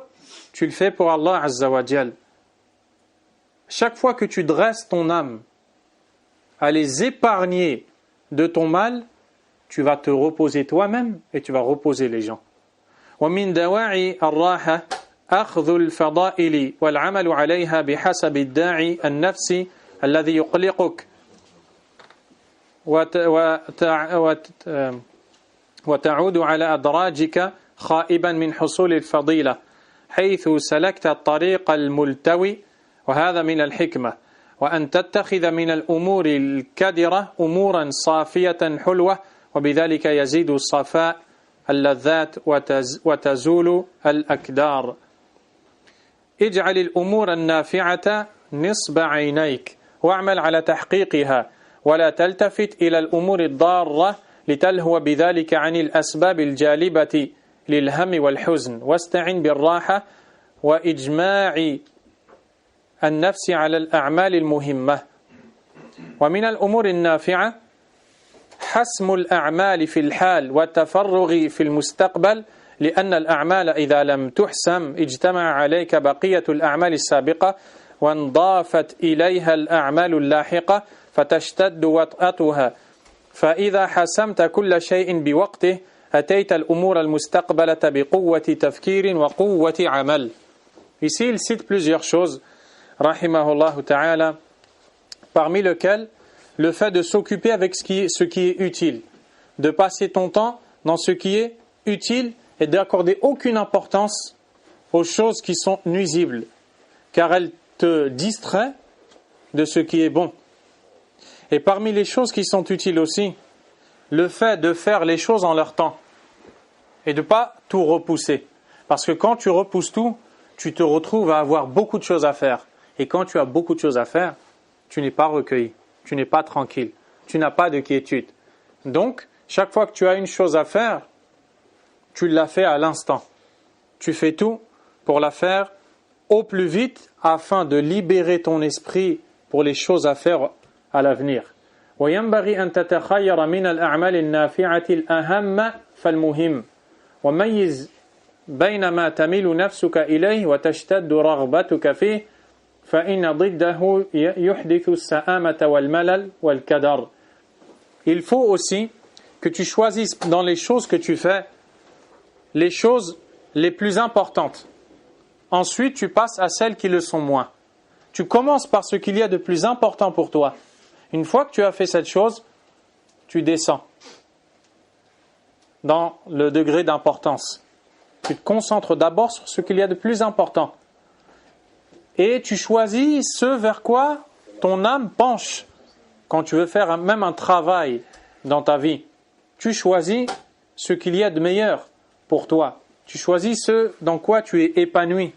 Speaker 1: tu le fais pour Allah Azza wa Jal. Chaque fois que tu dresses ton âme à les épargner de ton mal, tu vas te reposer toi-même et tu vas reposer les gens. ومن دواعي الراحة أخذ الفضائل والعمل عليها بحسب الداعي النفسي الذي يقلقك وتعود على أدراجك خائبا من حصول الفضيلة حيث سلكت الطريق الملتوي وهذا من الحكمة وأن تتخذ من الأمور الكدرة أمورا صافية حلوة وبذلك يزيد الصفاء اللذات وتزول الأكدار. اجعل الأمور النافعة نصب عينيك واعمل على تحقيقها ولا تلتفت إلى الأمور الضارة لتلهو بذلك عن الأسباب الجالبة للهم والحزن واستعن بالراحة وإجماع النفس على الأعمال المهمة. ومن الأمور النافعة حسم الأعمال في الحال والتفرغ في المستقبل لأن الأعمال إذا لم تحسم اجتمع عليك بقية الأعمال السابقة وانضافت إليها الأعمال اللاحقة فتشتد وطأتها فإذا حسمت كل شيء بوقته أتيت الأمور المستقبلة بقوة تفكير وقوة عمل. Ici, il cite plusieurs choses, rahimahullah ta'ala, parmi lesquelles le fait de s'occuper avec ce qui est utile, de passer ton temps dans ce qui est utile et d'accorder aucune importance aux choses qui sont nuisibles, car elles te distraient de ce qui est bon. Et parmi les choses qui sont utiles aussi, le fait de faire les choses en leur temps et de ne pas tout repousser. Parce que quand tu repousses tout, tu te retrouves à avoir beaucoup de choses à faire. Et quand tu as beaucoup de choses à faire, tu n'es pas recueilli, tu n'es pas tranquille, tu n'as pas de quiétude. Donc, chaque fois que tu as une chose à faire, tu la fais à l'instant. Tu fais tout pour la faire au plus vite afin de libérer ton esprit pour les choses à faire à l'avenir. وينبغي أن تتخير من الأعمال النافعة الأهم فالمهم وميز بين ما تميل نفسك إليه وتشتد رغبتك فيه فإن ضده يحدث السآمة والملل والكدر. Il faut aussi que tu choisisses dans les choses que tu fais les choses les plus importantes. Ensuite, tu passes à celles qui le sont moins. Tu commences par ce qu'il y a de plus important pour toi. Une fois que tu as fait cette chose, tu descends dans le degré d'importance. Tu te concentres d'abord sur ce qu'il y a de plus important. Et tu choisis ce vers quoi ton âme penche. Quand tu veux faire même un travail dans ta vie, tu choisis ce qu'il y a de meilleur pour toi. Tu choisis ce dans quoi tu es épanoui,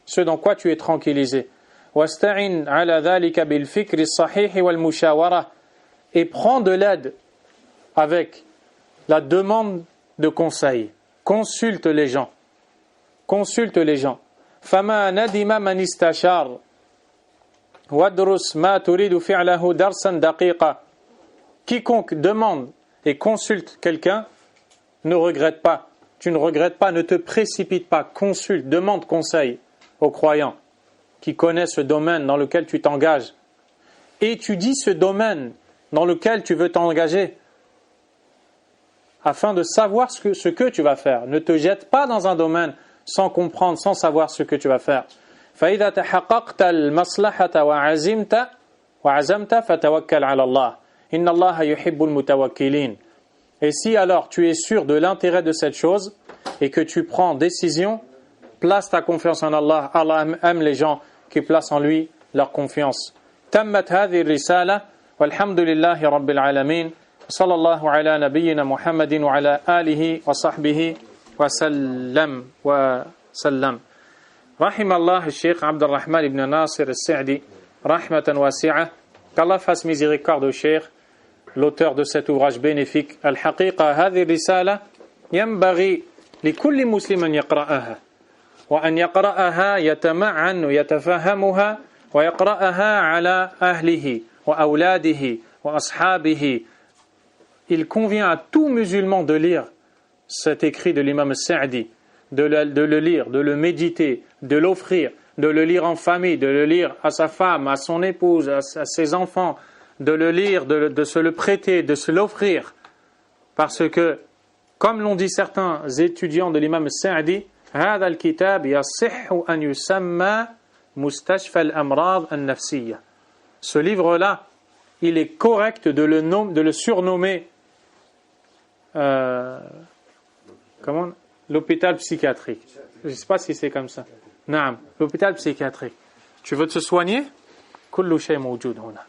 Speaker 1: ce dans quoi tu es tranquillisé. وَاسْتَعِنْ عَلَى ذَلِكَ بِالْفِكْرِ الصَّحِيحِ وَالْمُشَاوَرَةِ. Et prends de l'aide avec la demande de conseil. Consulte les gens. Consulte les gens. فَمَا نَدِمَ مَنِ اسْتَشَارَ وَادْرُسْ مَا تُرِيدُ فِعْلَهُ دَرْسًا دَقِيقًا. Quiconque demande et consulte quelqu'un ne regrette pas. Tu ne regrettes pas, ne te précipite pas. Consulte, demande conseil aux croyants qui connaissent ce domaine dans lequel tu t'engages. Étudie ce domaine dans lequel tu veux t'engager afin de savoir ce que tu vas faire. Ne te jette pas dans un domaine sans comprendre, sans savoir ce que tu vas faire. فَإِذَا تَحَقَّقْتَ الْمَصْلَحَةَ وَعَزَمْتَ فَتَوَكَّلْ عَلَى اللَّهِ إِنَّ اللَّهَ يُحِبُّ الْمُتَوَكِّلِينَ. Et si alors tu es sûr de l'intérêt de cette chose et que tu prends décision, place ta confiance en Allah. Allah aime les gens qui placent en lui leur confiance. تمت هذه الرسالة والحمد لله رب العالمين صلى الله على نبينا محمد وعلى آله وصحبه وسلم رحم الله الشيخ عبد الرحمن بن ناصر السعدي رحمة واسعة. Qu'Allah fasse miséricorde au Cheikh, l'auteur de cet ouvrage bénéfique. الحقيقة هذه الرسالة ينبغي لكل مسلم أن يقرأها وأن يقرأها يتمعن ويتفهمها ويقرأها على أهله وأولاده وأصحابه. Il convient à tout musulman de lire cet écrit de l'imam Sa'di, de le lire, de le méditer, de l'offrir, de le lire en famille, de le lire à sa femme, à son épouse, à ses enfants, de le lire, de se le prêter, de se l'offrir. Parce que, comme l'ont dit certains étudiants de l'imam Sa'di, هذا الكتاب يصح أن يسمى مستشفى الأمراض النفسية. Ce livre-là, il est correct de le surnommer comment? L'hôpital psychiatrique. Je ne sais pas si c'est comme ça. Naam, l'hôpital psychiatrique. Tu veux te soigner? كل شيء موجود هنا.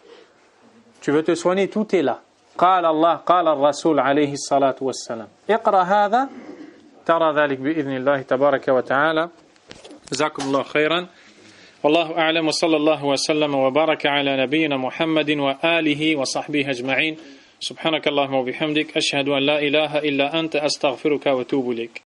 Speaker 1: Tu veux te soigner, tout est là. قال الله قال الرسول عليه الصلاة والسلام. اقرأ هذا ترى ذلك بإذن الله تبارك وتعالى. جزاكم الله خيرا. والله أعلم وصلى الله وسلم وبارك على نبينا محمد وآله وصحبه أجمعين. سبحانك اللهم وبحمدك أشهد أن لا إله إلا أنت أستغفرك وأتوب إليك.